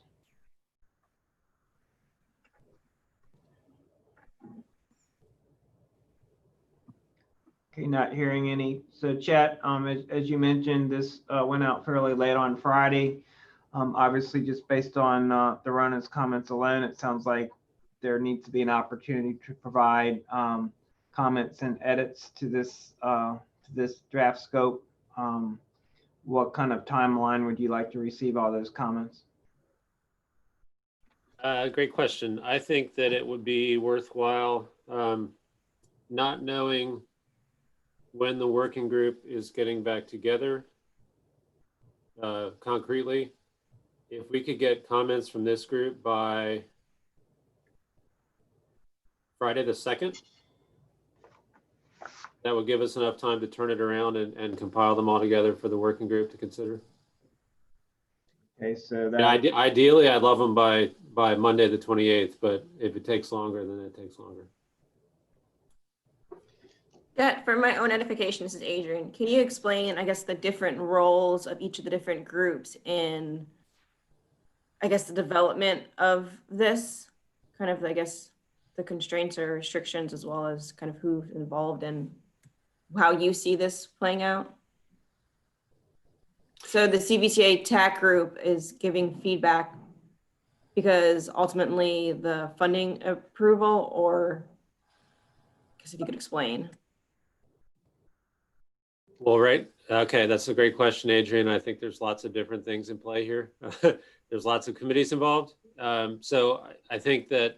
E: Okay, not hearing any. So Chet, as you mentioned, this went out fairly late on Friday. Obviously, just based on the Rona's comments alone, it sounds like there needs to be an opportunity to provide comments and edits to this draft scope. What kind of timeline would you like to receive all those comments?
A: Great question. I think that it would be worthwhile, not knowing when the working group is getting back together concretely. If we could get comments from this group by Friday the 2nd, that would give us enough time to turn it around and compile them all together for the working group to consider.
E: Okay, so that
A: ideally, I'd love them by Monday the 28th, but if it takes longer, then it takes longer.
K: Yeah, for my own edification, this is Adrian. Can you explain, I guess, the different roles of each of the different groups in, I guess, the development of this kind of, I guess, the constraints or restrictions, as well as kind of who's involved and how you see this playing out? So the CVTA TAC group is giving feedback because ultimately the funding approval, or I guess if you could explain.
A: Well, right. Okay, that's a great question, Adrian. I think there's lots of different things in play here. There's lots of committees involved. So I think that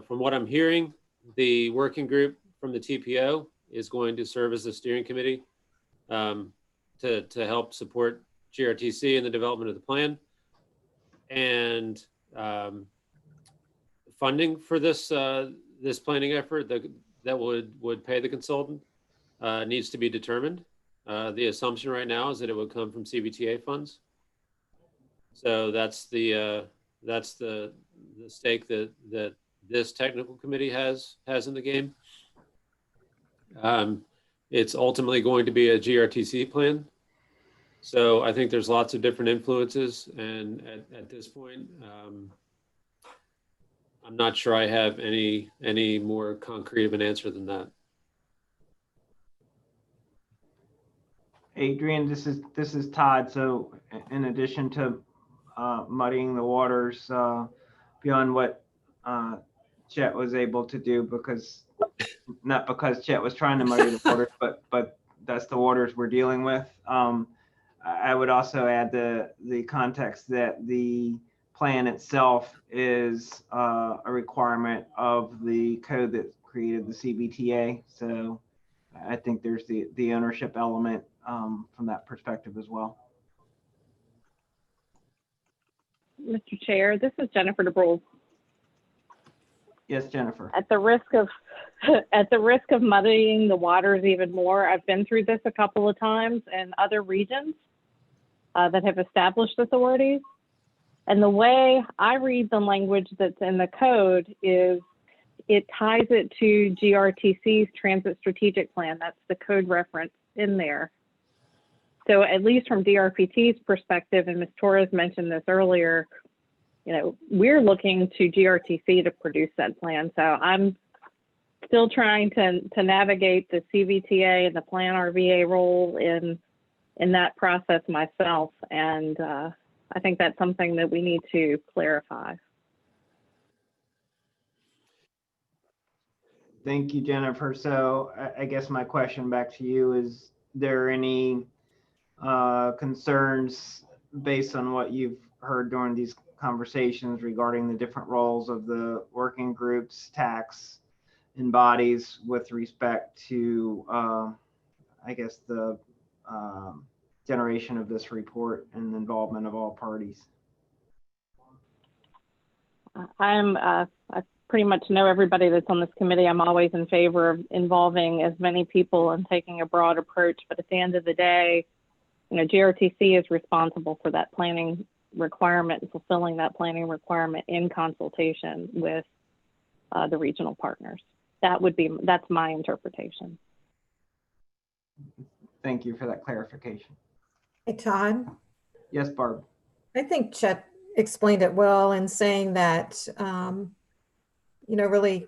A: from what I'm hearing, the working group from the TPO is going to serve as a steering committee to help support GRTC in the development of the plan. And funding for this this planning effort that would pay the consultant needs to be determined. The assumption right now is that it would come from CVTA funds. So that's the stake that this technical committee has in the game. It's ultimately going to be a GRTC plan. So I think there's lots of different influences, and at this point, I'm not sure I have any more concrete of an answer than that.
E: Adrian, this is Todd. So in addition to muddying the waters beyond what Chet was able to do, not because Chet was trying to muddy the waters, but that's the waters we're dealing with. I would also add the context that the plan itself is a requirement of the code that created the CBTA. So I think there's the ownership element from that perspective as well.
G: Mr. Chair, this is Jennifer DeBrule.
E: Yes, Jennifer.
G: At the risk of muddying the waters even more, I've been through this a couple of times in other regions that have established authorities. And the way I read the language that's in the code is it ties it to GRTC's Transit Strategic Plan. That's the code reference in there. So at least from DRPT's perspective, and Ms. Torres mentioned this earlier, you know, we're looking to GRTC to produce that plan. So I'm still trying to navigate the CVTA and the Plan RVA role in that process myself. And I think that's something that we need to clarify.
E: Thank you, Jennifer. So I guess my question back to you is there any concerns based on what you've heard during these conversations regarding the different roles of the working groups, tax, and bodies with respect to, I guess, the generation of this report and the involvement of all parties?
G: I pretty much know everybody that's on this committee. I'm always in favor of involving as many people and taking a broad approach. But at the end of the day, you know, GRTC is responsible for that planning requirement and fulfilling that planning requirement in consultation with the regional partners. That's my interpretation.
E: Thank you for that clarification.
F: Hey, Todd.
E: Yes, Barb.
F: I think Chet explained it well in saying that, you know, really,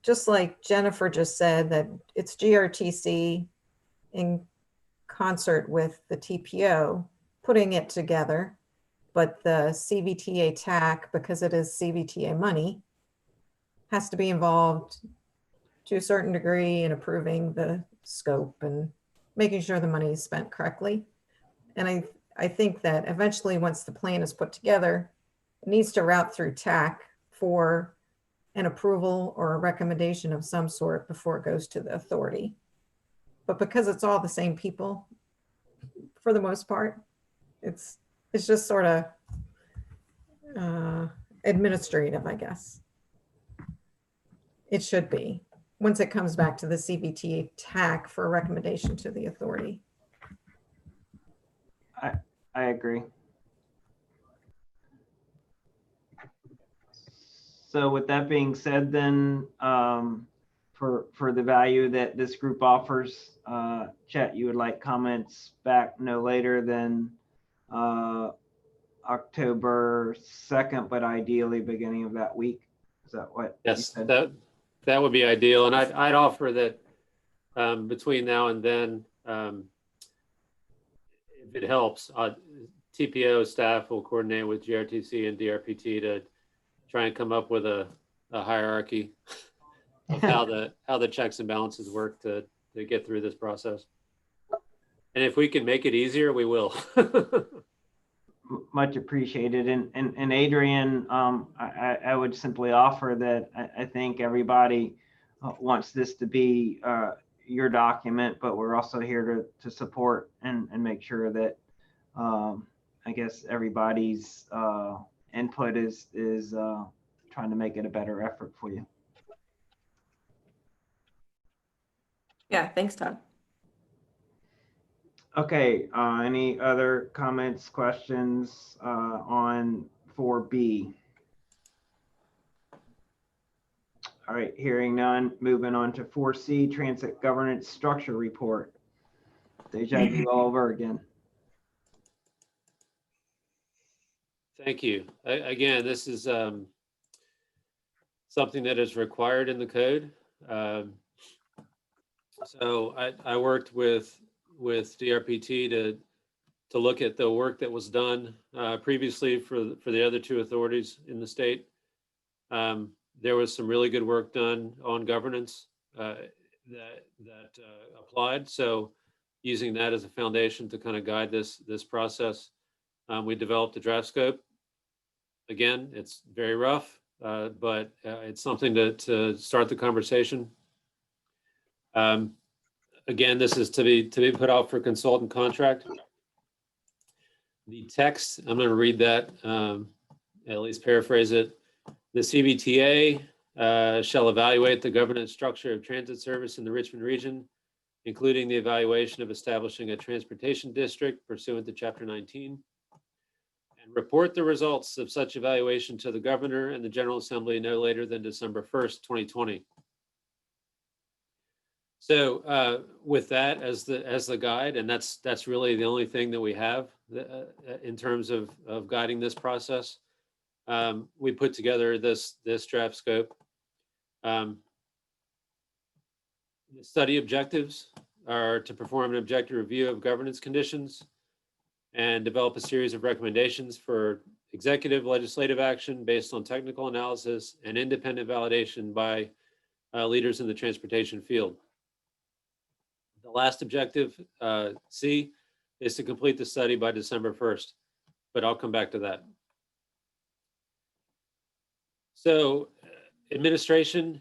F: just like Jennifer just said, that it's GRTC in concert with the TPO putting it together, but the CVTA TAC, because it is CVTA money, has to be involved to a certain degree in approving the scope and making sure the money is spent correctly. And I think that eventually, once the plan is put together, it needs to route through TAC for an approval or a recommendation of some sort before it goes to the authority. But because it's all the same people, for the most part, it's just sort of administrative, I guess. It should be, once it comes back to the CBTA TAC for a recommendation to the authority.
E: I agree. So with that being said, then for the value that this group offers, Chet, you would like comments back no later than October 2nd, but ideally beginning of that week. Is that what?
A: Yes, that would be ideal. And I'd offer that between now and then, if it helps, TPO staff will coordinate with GRTC and DRPT to try and come up with a hierarchy of how the checks and balances work to get through this process. And if we can make it easier, we will.
E: Much appreciated. And Adrian, I would simply offer that I think everybody wants this to be your document, but we're also here to support and make sure that I guess everybody's input is trying to make it a better effort for you.
K: Yeah, thanks, Todd.
E: Okay, any other comments, questions on 4B? All right, hearing none, moving on to 4C, Transit Governance Structure Report. Deja vu all over again.
A: Thank you. Again, this is something that is required in the code. So I worked with DRPT to look at the work that was done previously for the other two authorities in the state. There was some really good work done on governance that applied. So using that as a foundation to kind of guide this process, we developed a draft scope. Again, it's very rough, but it's something to start the conversation. Again, this is to be put out for consultant contract. The text, I'm going to read that, at least paraphrase it. The CBTA shall evaluate the governance structure of transit service in the Richmond region, including the evaluation of establishing a transportation district pursuant to Chapter 19, and report the results of such evaluation to the governor and the General Assembly no later than December 1st, 2020. So with that as the guide, and that's really the only thing that we have in terms of guiding this process. We put together this draft scope. The study objectives are to perform an objective review of governance conditions and develop a series of recommendations for executive legislative action based on technical analysis and independent validation by leaders in the transportation field. The last objective, C, is to complete the study by December 1st, but I'll come back to that. So administration,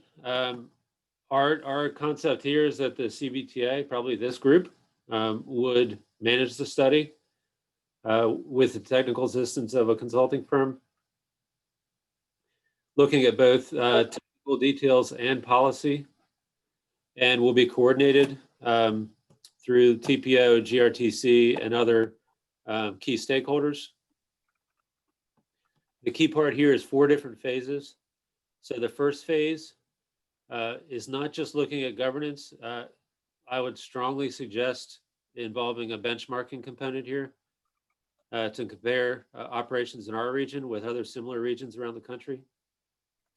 A: our concept here is that the CVTA, probably this group, would manage the study with the technical assistance of a consulting firm, looking at both technical details and policy, and will be coordinated through TPO, GRTC, and other key stakeholders. The key part here is 4 different phases. So the first phase is not just looking at governance. I would strongly suggest involving a benchmarking component here to compare operations in our region with other similar regions around the country,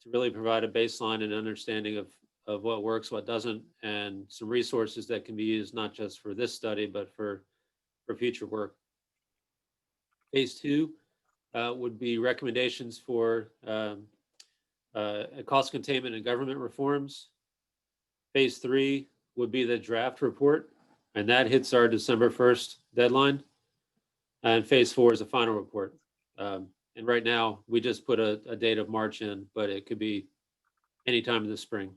A: to really provide a baseline and understanding of what works, what doesn't, and some resources that can be used not just for this study, but for future work. Phase 2 would be recommendations for cost containment and government reforms. Phase 3 would be the draft report, and that hits our December 1st deadline. And phase 4 is a final report. And right now, we just put a date of March in, but it could be anytime in the spring.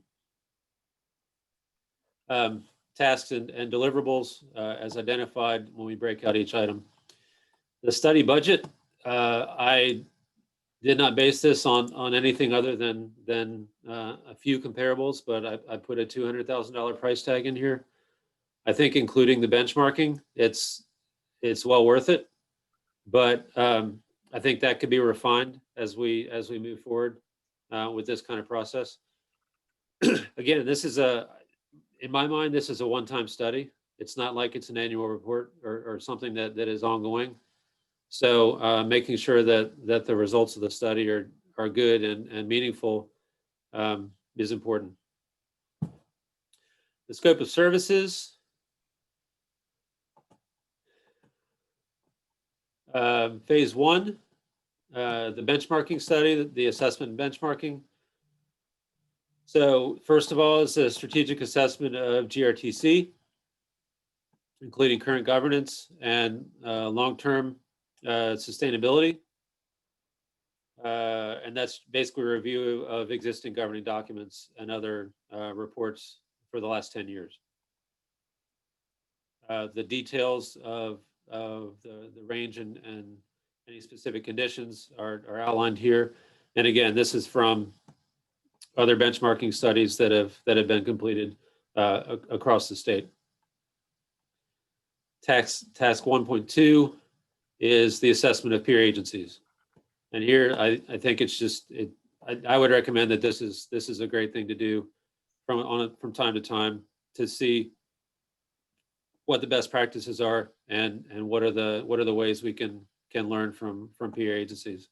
A: Tasks and deliverables as identified when we break out each item. The study budget, I did not base this on anything other than a few comparables, but I put a $200,000 price tag in here. I think including the benchmarking, it's well worth it, but I think that could be refined as we move forward with this kind of process. Again, this is in my mind, this is a one-time study. It's not like it's an annual report or something that is ongoing. So making sure that the results of the study are good and meaningful is important. The scope of services. Phase 1, the benchmarking study, the assessment and benchmarking. So first of all is a strategic assessment of GRTC, including current governance and long-term sustainability. And that's basically a review of existing governing documents and other reports for the last 10 years. The details of the range and any specific conditions are outlined here. And again, this is from other benchmarking studies that have been completed across the state. Task 1.2 is the assessment of peer agencies. And here, I think it's just, I would recommend that this is a great thing to do from time to time to see what the best practices are and what are the ways we can learn from peer agencies.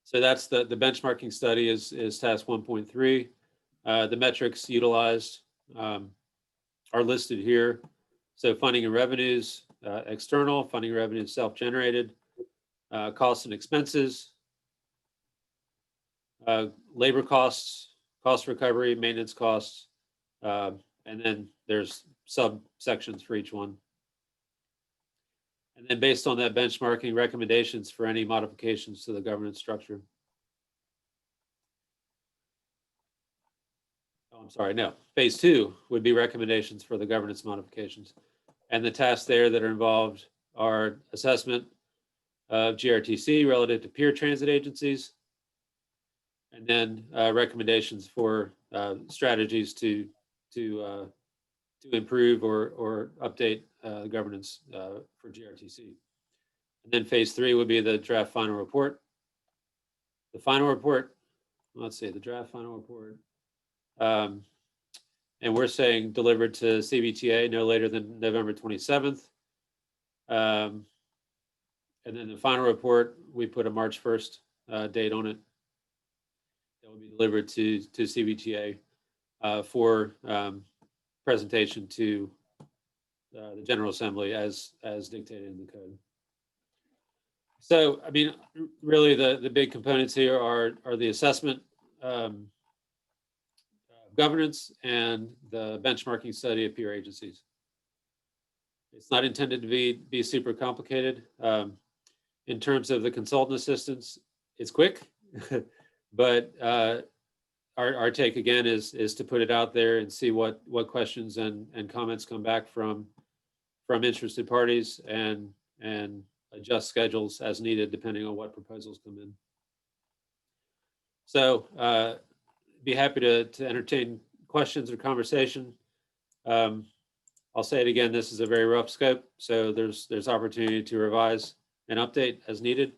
A: So that's the benchmarking study is task 1.3. The metrics utilized are listed here. So funding and revenues, external, funding and revenues self-generated, costs and expenses, labor costs, cost recovery, maintenance costs, and then there's subsections for each one. And then based on that benchmarking, recommendations for any modifications to the governance structure. Oh, I'm sorry, no. Phase 2 would be recommendations for the governance modifications. And the tasks there that are involved are assessment of GRTC relative to peer transit agencies, and then recommendations for strategies to improve or update governance for GRTC. And then phase 3 would be the draft final report. The final report, let's see, the draft final report And we're saying delivered to CVTA no later than November 27th. And then the final report, we put a March 1st date on it. That will be delivered to CVTA for presentation to the General Assembly as dictated in the code. So, I mean, really the big components here are the assessment, governance, and the benchmarking study of peer agencies. It's not intended to be super complicated. In terms of the consultant assistance, it's quick, but our take again is to put it out there and see what questions and comments come back from interested parties and adjust schedules as needed depending on what proposals come in. So be happy to entertain questions or conversation. I'll say it again, this is a very rough scope, so there's opportunity to revise and update as needed,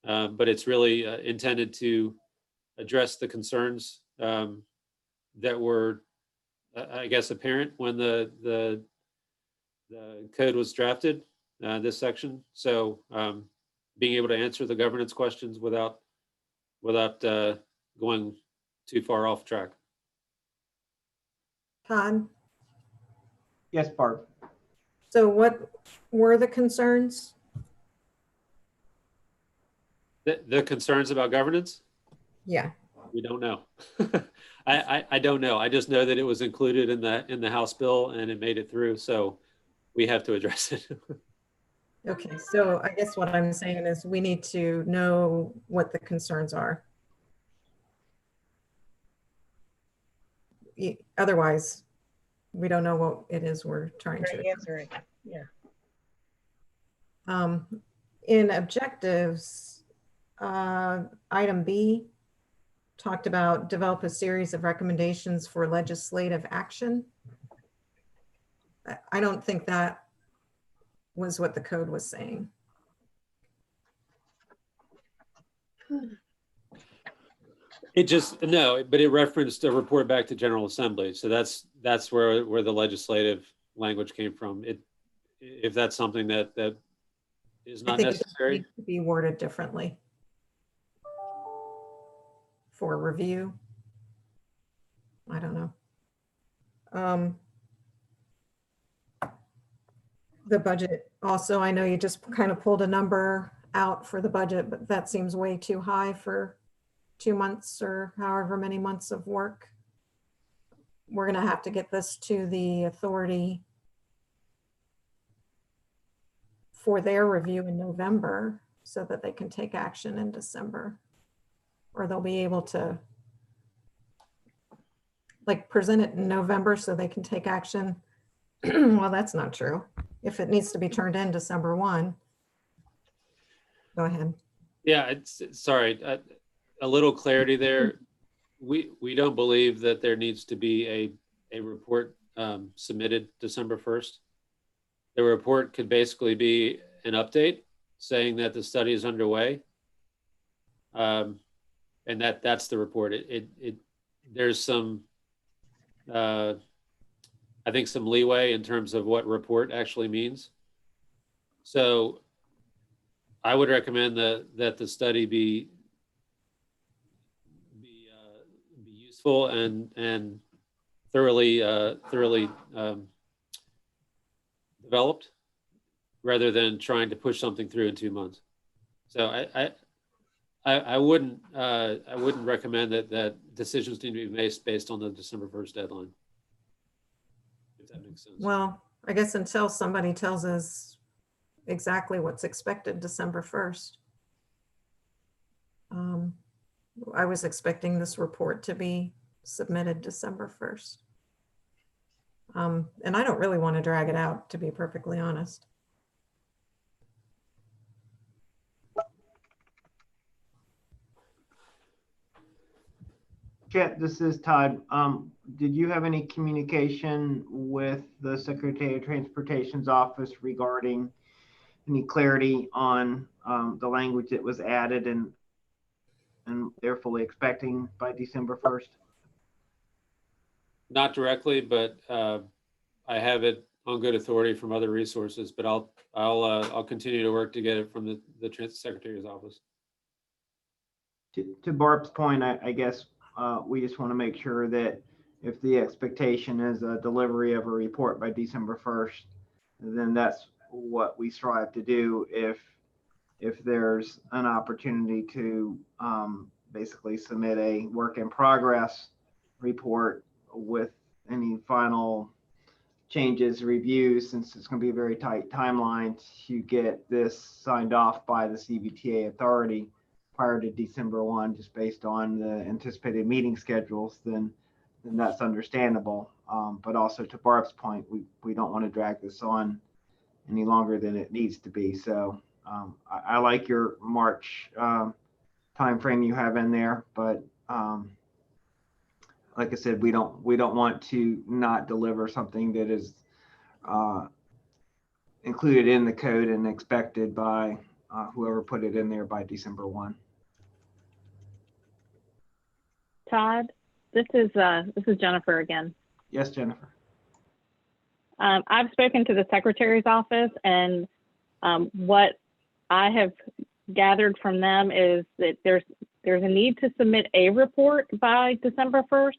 A: but it's really intended to address the concerns that were, I guess, apparent when the code was drafted, this section. So being able to answer the governance questions without going too far off track.
F: Todd,
E: Yes, Barb.
F: so what were the concerns?
A: The concerns about governance?
F: Yeah.
A: We don't know. I don't know. I just know that it was included in the House bill and it made it through. So we have to address it.
F: Okay, so I guess what I'm saying is we need to know what the concerns are. Otherwise, we don't know what it is we're trying to
B: answer it. Yeah.
F: In objectives, item B talked about develop a series of recommendations for legislative action. I don't think that was what the code was saying.
A: It just, no, but it referenced a report back to General Assembly. So that's where the legislative language came from. If that's something that is not necessary.
F: It needs to be worded differently for review. I don't know. The budget also, I know you just kind of pulled a number out for the budget, but that seems way too high for 2 months or however many months of work. We're going to have to get this to the authority for their review in November so that they can take action in December, or they'll be able to like present it in November so they can take action. Well, that's not true. If it needs to be turned in December 1. Go ahead.
A: Yeah, sorry, a little clarity there. We don't believe that there needs to be a report submitted December 1st. The report could basically be an update saying that the study is underway. And that's the report. There's some, I think, some leeway in terms of what report actually means. So I would recommend that the study be useful and thoroughly developed, rather than trying to push something through in 2 months. So I wouldn't recommend that decisions need to be made based on the December 1st deadline. If that makes sense.
F: Well, I guess until somebody tells us exactly what's expected December 1st. I was expecting this report to be submitted December 1st. And I don't really want to drag it out, to be perfectly honest.
E: Chet, this is Todd. Did you have any communication with the Secretary of Transportation's office regarding any clarity on the language that was added and they're fully expecting by December 1st?
A: Not directly, but I have it on good authority from other resources, but I'll continue to work to get it from the Transit Secretary's office.
E: To Barb's point, I guess we just want to make sure that if the expectation is a delivery of a report by December 1st, then that's what we strive to do. If there's an opportunity to basically submit a work in progress report with any final changes, reviews, since it's going to be a very tight timeline to get this signed off by the CVTA authority prior to December 1, just based on the anticipated meeting schedules, then that's understandable. But also to Barb's point, we don't want to drag this on any longer than it needs to be. So I like your March timeframe you have in there, but like I said, we don't want to not deliver something that is included in the code and expected by whoever put it in there by December 1.
G: Todd, this is Jennifer again.
E: Yes, Jennifer.
G: I've spoken to the Secretary's office, and what I have gathered from them is that there's a need to submit a report by December 1st,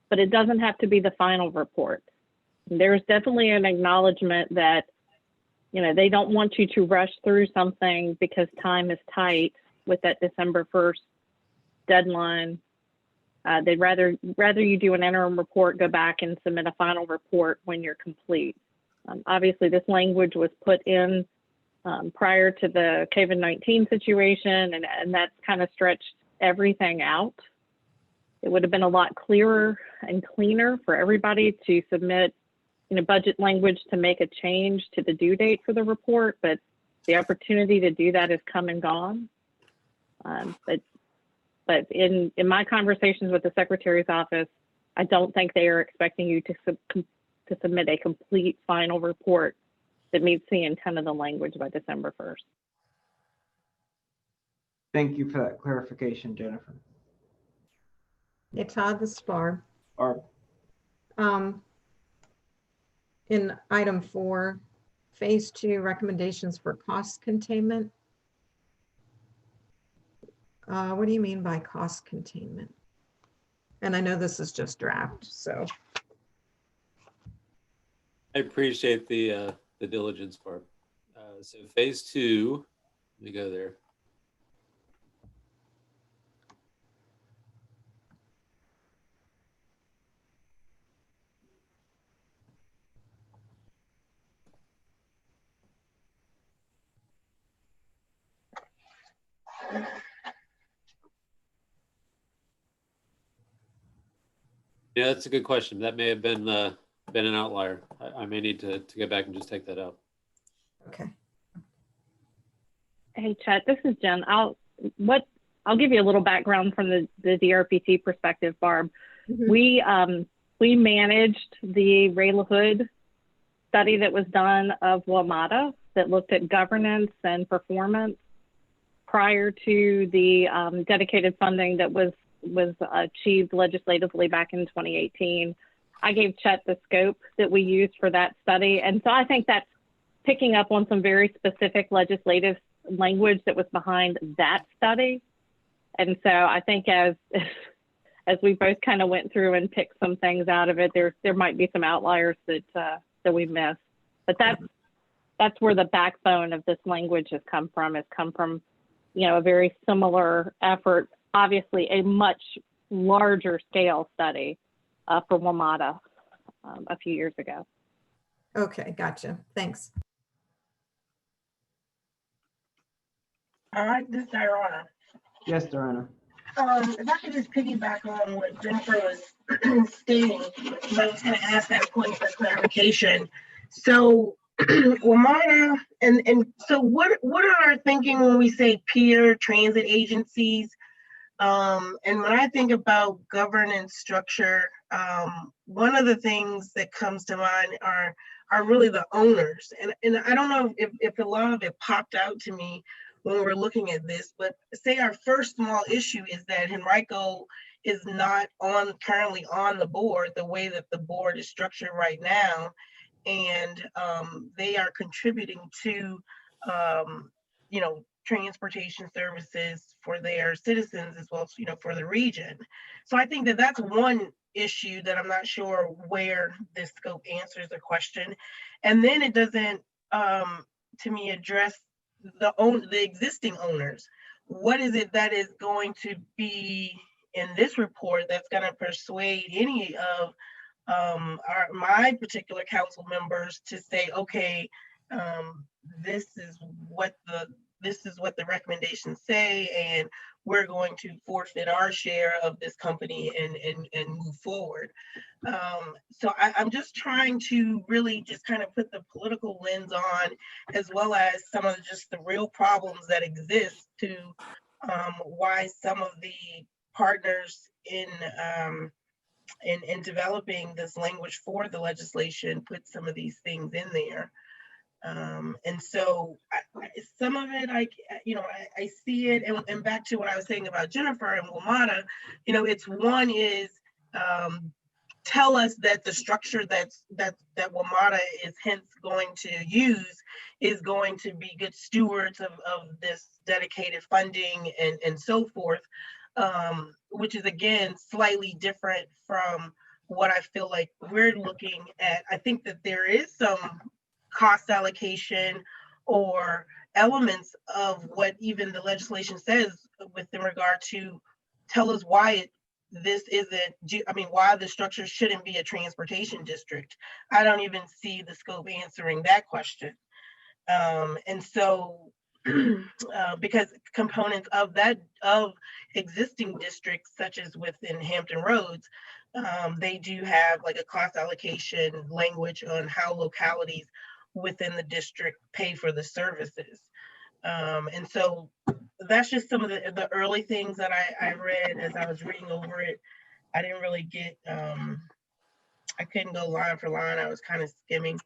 G: but it doesn't have to be the final report. There's definitely an acknowledgement that, you know, they don't want you to rush through something because time is tight with that December 1st deadline. They'd rather you do an interim report, go back and submit a final report when you're complete. Obviously, this language was put in prior to the COVID-19 situation, and that's kind of stretched everything out. It would have been a lot clearer and cleaner for everybody to submit, you know, budget language to make a change to the due date for the report, but the opportunity to do that has come and gone. But in my conversations with the Secretary's office, I don't think they are expecting you to submit a complete final report that meets the intent of the language by December 1st.
E: Thank you for that clarification, Jennifer.
F: Hey, Todd, this is Barb.
E: Barb.
F: In item 4, phase 2 recommendations for cost containment. What do you mean by cost containment? And I know this is just draft, so.
A: I appreciate the diligence part. So phase 2, let me go there. Yeah, that's a good question. That may have been an outlier. I may need to get back and just take that out.
F: Okay.
G: Hey, Chet, this is Jen. I'll give you a little background from the DRPT perspective, Barb. Mm-hmm. We managed the Ray LaHood study that was done of WMATA that looked at governance and performance prior to the dedicated funding that was achieved legislatively back in 2018. I gave Chet the scope that we used for that study. And so I think that's picking up on some very specific legislative language that was behind that study. And so I think as we both kind of went through and picked some things out of it, there might be some outliers that we missed. But that's where the backbone of this language has come from. It's come from, you know, a very similar effort, obviously a much larger scale study for WMATA a few years ago.
F: Okay, gotcha. Thanks.
B: All right, this is Diana.
E: Yes, Diana.
B: If I could just piggyback on what Jennifer was stating, I was going to ask that point for clarification. So, WMATA, and so what are our thinking when we say peer transit agencies? And when I think about governance structure, one of the things that comes to mind are really the owners. And I don't know if a lot of it popped out to me when we're looking at this, but say our first small issue is that Henrico is not currently on the board the way that the board is structured right now. And they are contributing to, transportation services for their citizens as well as, for the region. So I think that that's one issue that I'm not sure where this scope answers the question. And then it doesn't, to me, address the existing owners. What is it that is going to be in this report that's going to persuade any of my particular council members to say, okay, this is what the recommendations say, and we're going to forfeit our share of this company and move forward. So I'm just trying to really just kind of put the political lens on, as well as some of just the real problems that exist to why some of the partners in developing this language for the legislation put some of these things in there. And so some of it, I see it, and back to what I was saying about Jennifer and WMATA, it's one is tell us that the structure that WMATA is hence going to use is going to be good stewards of this dedicated funding and so forth, which is again slightly different from what I feel like we're looking at. I think that there is some cost allocation or elements of what even the legislation says within regard to tell us why why the structure shouldn't be a transportation district. I don't even see the scope answering that question. And so because components of existing districts, such as within Hampton Roads, they do have like a cost allocation language on how localities within the district pay for the services. And so that's just some of the early things that I read as I was reading over it. I didn't really get, I couldn't go line for line. I was kind of skimming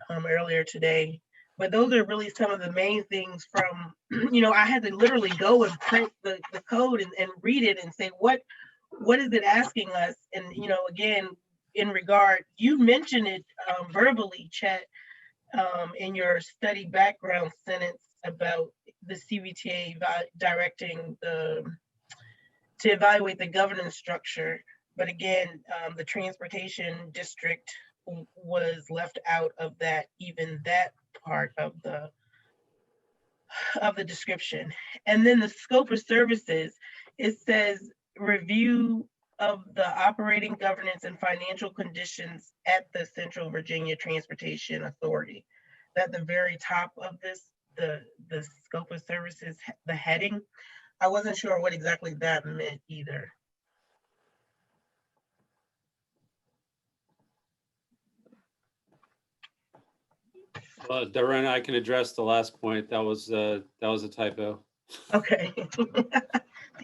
B: earlier today. But those are really some of the main things from, I had to literally go and print the code and read it and say, what is it asking us? And, again, in regard, you mentioned it verbally, Chet, in your study background sentence about the CVTA directing to evaluate the governance structure. But again, the transportation district was left out of that, even that part of the description. And then the scope of services, it says review of the operating governance and financial conditions at the Central Virginia Transportation Authority. At the very top of this, the scope of services, the heading, I wasn't sure what exactly that meant either.
A: Darren, I can address the last point. That was a typo.
B: Okay.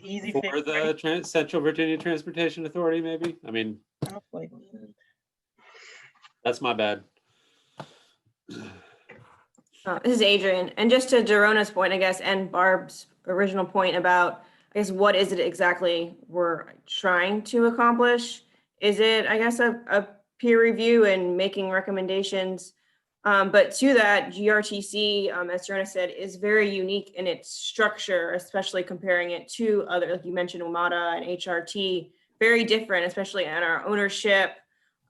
B: Easy
A: For
B: fix,
A: the
B: right?
A: Central Virginia Transportation Authority, maybe. I mean, that's my bad.
K: This is Adrian. And just to Darona's point, I guess, and Barb's original point about, I guess, what is it exactly we're trying to accomplish? Is it, I guess, a peer review and making recommendations? But to that, GRTC, as Darona said, is very unique in its structure, especially comparing it to other, like you mentioned, WMATA and HRT, very different, especially in our ownership,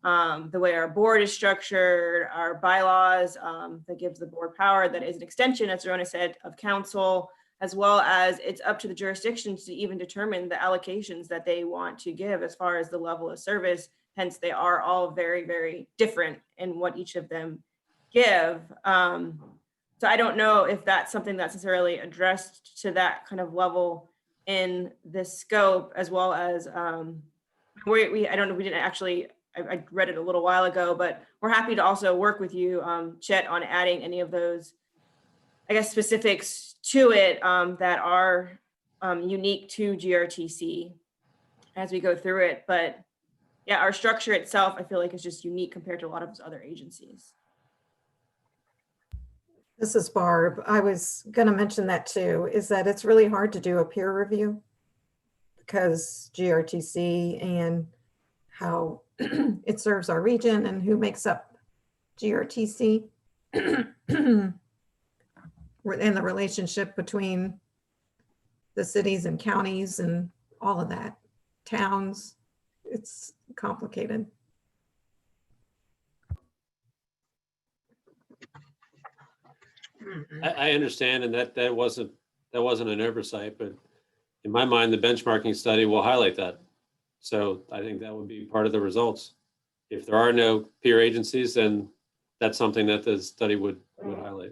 K: the way our board is structured, our bylaws that gives the board power that is an extension, as Darona said, of council, as well as it's up to the jurisdictions to even determine the allocations that they want to give as far as the level of service. Hence, they are all very, very different in what each of them give. So I don't know if that's something that's necessarily addressed to that kind of level in this scope, as well as I don't know, we didn't actually, I read it a little while ago, but we're happy to also work with you, Chet, on adding any of those, I guess, specifics to it that are unique to GRTC as we go through it. But yeah, our structure itself, I feel like, is just unique compared to a lot of other agencies.
F: This is Barb. I was going to mention that too, is that it's really hard to do a peer review. because GRTC and how it serves our region and who makes up GRTC and the relationship between the cities and counties and all of that, towns. It's complicated.
A: I understand, and that wasn't an oversight, but in my mind, the benchmarking study will highlight that. So I think that would be part of the results. If there are no peer agencies, then that's something that the study would highlight.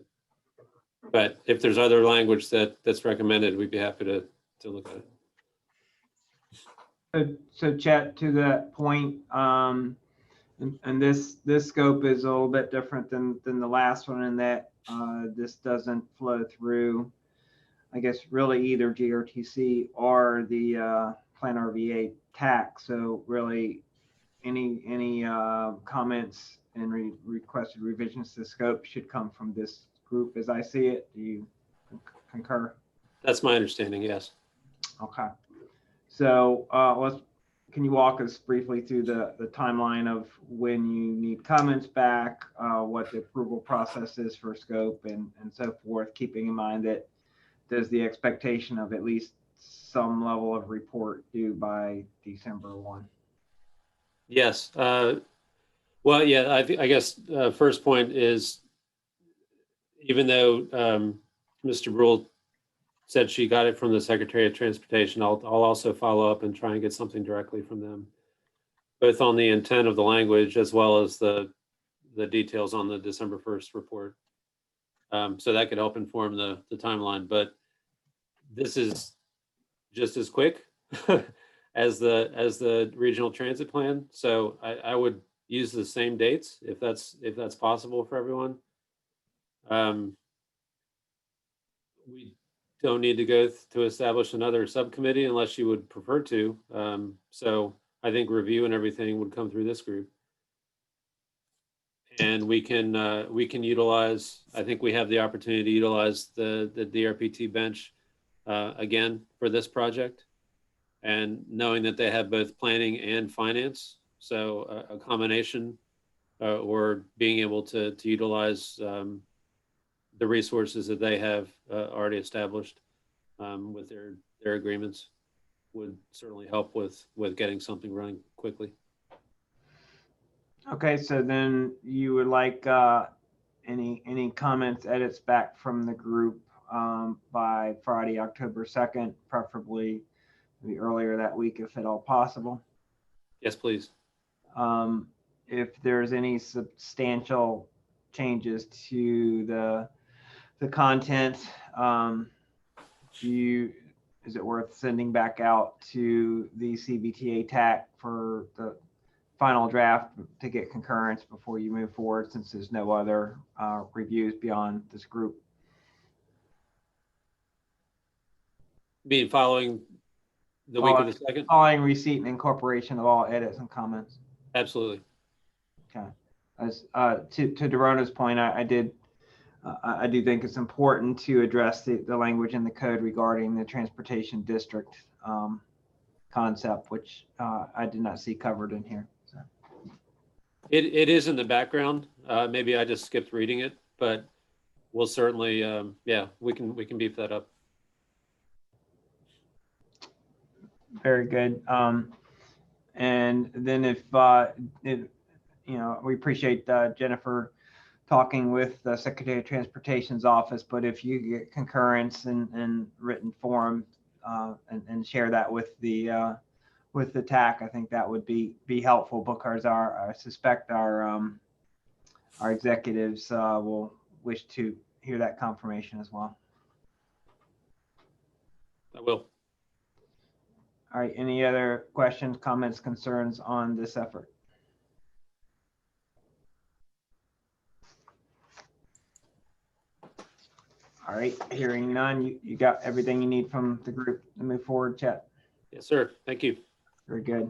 A: But if there's other language that's recommended, we'd be happy to look at it.
E: So Chet, to that point, and this scope is a little bit different than the last one in that this doesn't flow through, I guess, really either GRTC or the Plan RVA TAC. So really, any comments and requested revisions to the scope should come from this group, as I see it. Do you concur?
A: That's my understanding. Yes.
E: Okay. So can you walk us briefly through the timeline of when you need comments back, what the approval process is for scope and so forth, keeping in mind that there's the expectation of at least some level of report due by December 1.
A: Yes. Well, yeah, I guess first point is, even though Mr. Brule said she got it from the Secretary of Transportation, I'll also follow up and try and get something directly from them, both on the intent of the language as well as the details on the December 1st report. So that could help inform the timeline, but this is just as quick as the regional transit plan. So I would use the same dates if that's possible for everyone. We don't need to go to establish another subcommittee unless you would prefer to. So I think review and everything would come through this group. And we can utilize, I think we have the opportunity to utilize the DRPT bench again for this project. And knowing that they have both planning and finance, so a combination or being able to utilize the resources that they have already established with their agreements would certainly help with getting something running quickly.
E: Okay, so then you would like any comments, edits back from the group by Friday, October 2nd, preferably maybe earlier that week if at all possible.
A: Yes, please.
E: If there's any substantial changes to the content, is it worth sending back out to the CVTA TAC for the final draft to get concurrence before you move forward, since there's no other reviews beyond this group?
A: Being following the week of the 2nd?
E: Following receipt and incorporation of all edits and comments.
A: Absolutely.
E: Okay. As to Darona's point, I do think it's important to address the language in the code regarding the transportation district concept, which I did not see covered in here. So.
A: It is in the background. Maybe I just skipped reading it, but we'll certainly, yeah, we can beef that up.
E: Very good. And then if you know, we appreciate Jennifer talking with the Secretary of Transportation's office, but if you get concurrence in written form and share that with the TAC, I think that would be helpful, because I suspect our executives will wish to hear that confirmation as well.
A: I will.
E: All right, any other questions, comments, concerns on this effort? All right, hearing none, you got everything you need from the group to move forward, Chet?
A: Yes, sir. Thank you.
E: Very good.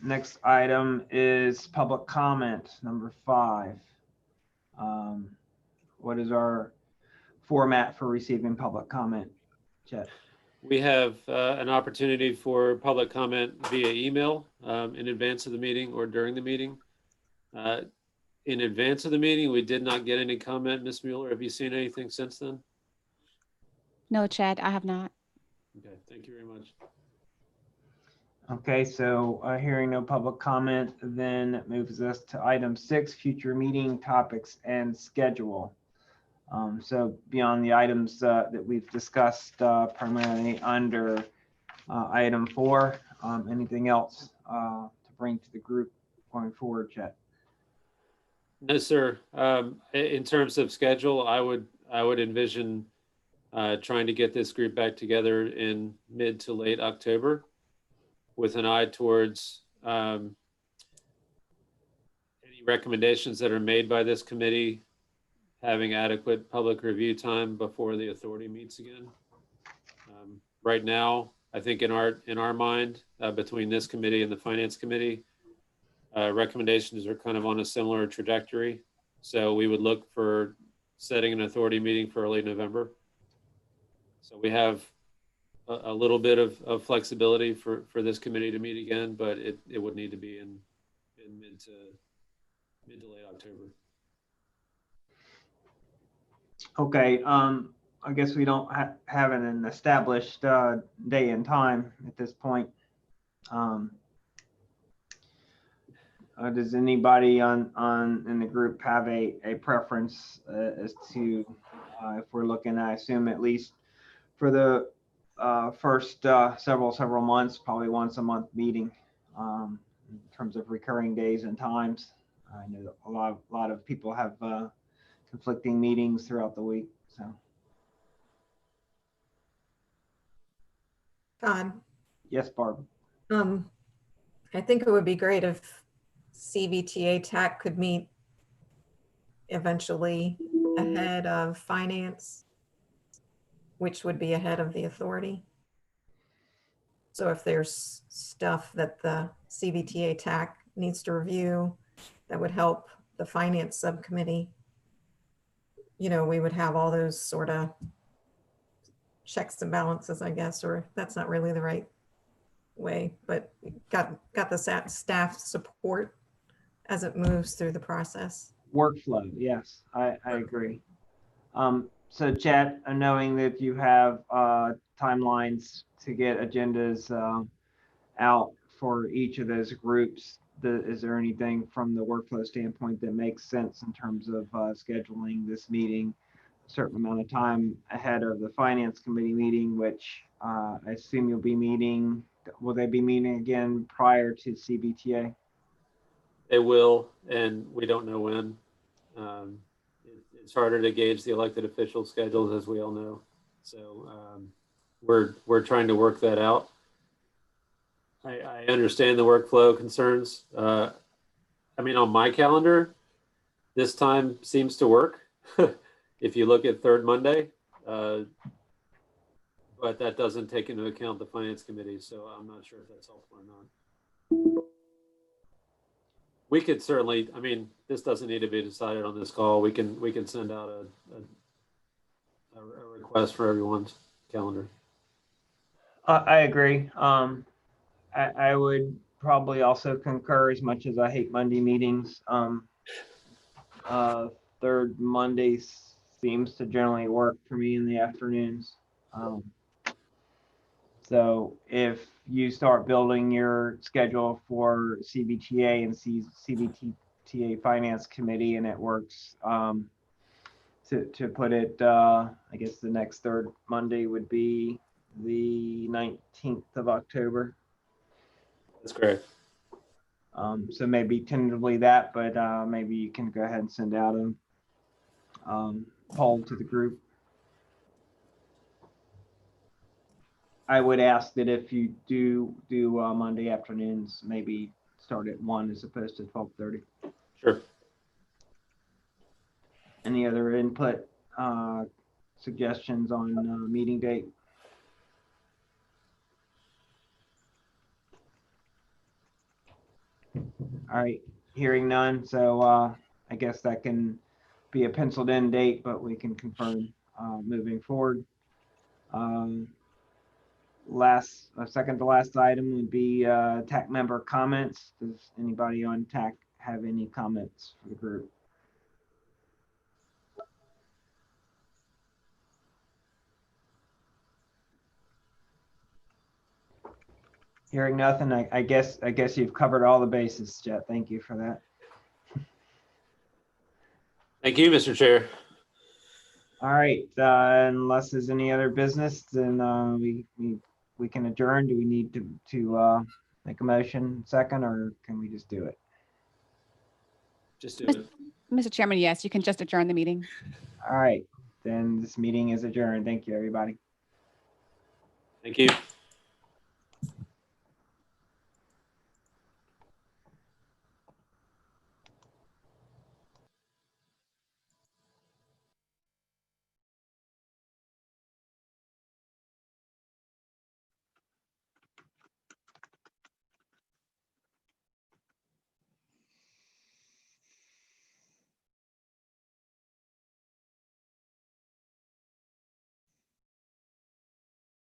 E: Next item is public comment, number 5. What is our format for receiving public comment, Chet?
A: We have an opportunity for public comment via email in advance of the meeting or during the meeting. In advance of the meeting, we did not get any comment. Ms. Mueller, have you seen anything since then?
D: No, Chad, I have not.
A: Okay, thank you very much.
E: Okay, so hearing no public comment, then that moves us to item 6, future meeting topics and schedule. So beyond the items that we've discussed primarily under item 4, anything else to bring to the group going forward, Chet?
A: No, sir. In terms of schedule, I would envision trying to get this group back together in mid to late October with an eye towards any recommendations that are made by this committee having adequate public review time before the authority meets again. Right now, I think in our mind, between this committee and the finance committee, recommendations are kind of on a similar trajectory. So we would look for setting an authority meeting for early November. So we have a little bit of flexibility for this committee to meet again, but it would need to be in mid to late October.
E: Okay, I guess we don't have an established day and time at this point. Does anybody in the group have a preference as to if we're looking, I assume at least for the first several months, probably once a month meeting in terms of recurring days and times? I know a lot of people have conflicting meetings throughout the week. So,
F: Todd,
E: yes, Barb.
F: I think it would be great if CVTA TAC could meet eventually ahead of finance, which would be ahead of the authority. So if there's stuff that the CVTA TAC needs to review that would help the finance subcommittee, you know, we would have all those sort of checks and balances, I guess, or that's not really the right way, but got the staff support as it moves through the process.
E: Workflow, yes, I agree. So Chet, knowing that you have timelines to get agendas out for each of those groups, is there anything from the workflow standpoint that makes sense in terms of scheduling this meeting a certain amount of time ahead of the finance committee meeting, which I assume you'll be meeting? Will they be meeting again prior to CBTA?
A: They will, and we don't know when. It's harder to gauge the elected official schedules, as we all know. So we're trying to work that out. I understand the workflow concerns. I mean, on my calendar, this time seems to work. If you look at third Monday, but that doesn't take into account the finance committee. So I'm not sure if that's helpful or not. We could certainly, I mean, this doesn't need to be decided on this call. We can send out a request for everyone's calendar.
E: I agree. I would probably also concur, as much as I hate Monday meetings. Third Monday seems to generally work for me in the afternoons. So if you start building your schedule for CBTA and CBTA Finance Committee, and it works, to put it, I guess the next third Monday would be the 19th of October.
A: That's correct.
E: So maybe tentatively that, but maybe you can go ahead and send out a poll to the group. I would ask that if you do Monday afternoons, maybe start at 1 as opposed to 12:30.
A: Sure.
E: Any other input, suggestions on meeting date? All right, hearing none. So I guess that can be a penciled in date, but we can confirm moving forward. second to last item would be TAC member comments. Does anybody on TAC have any comments for the group? Hearing nothing, I guess you've covered all the bases, Jet. Thank you for that.
A: Thank you, Mr. Chair.
E: All right, unless there's any other business, then we can adjourn. Do we need to make a motion second, or can we just do it?
A: Just do it.
D: Mr. Chairman, yes, you can just adjourn the meeting.
E: All right, then this meeting is adjourned. Thank you, everybody.
A: Thank you.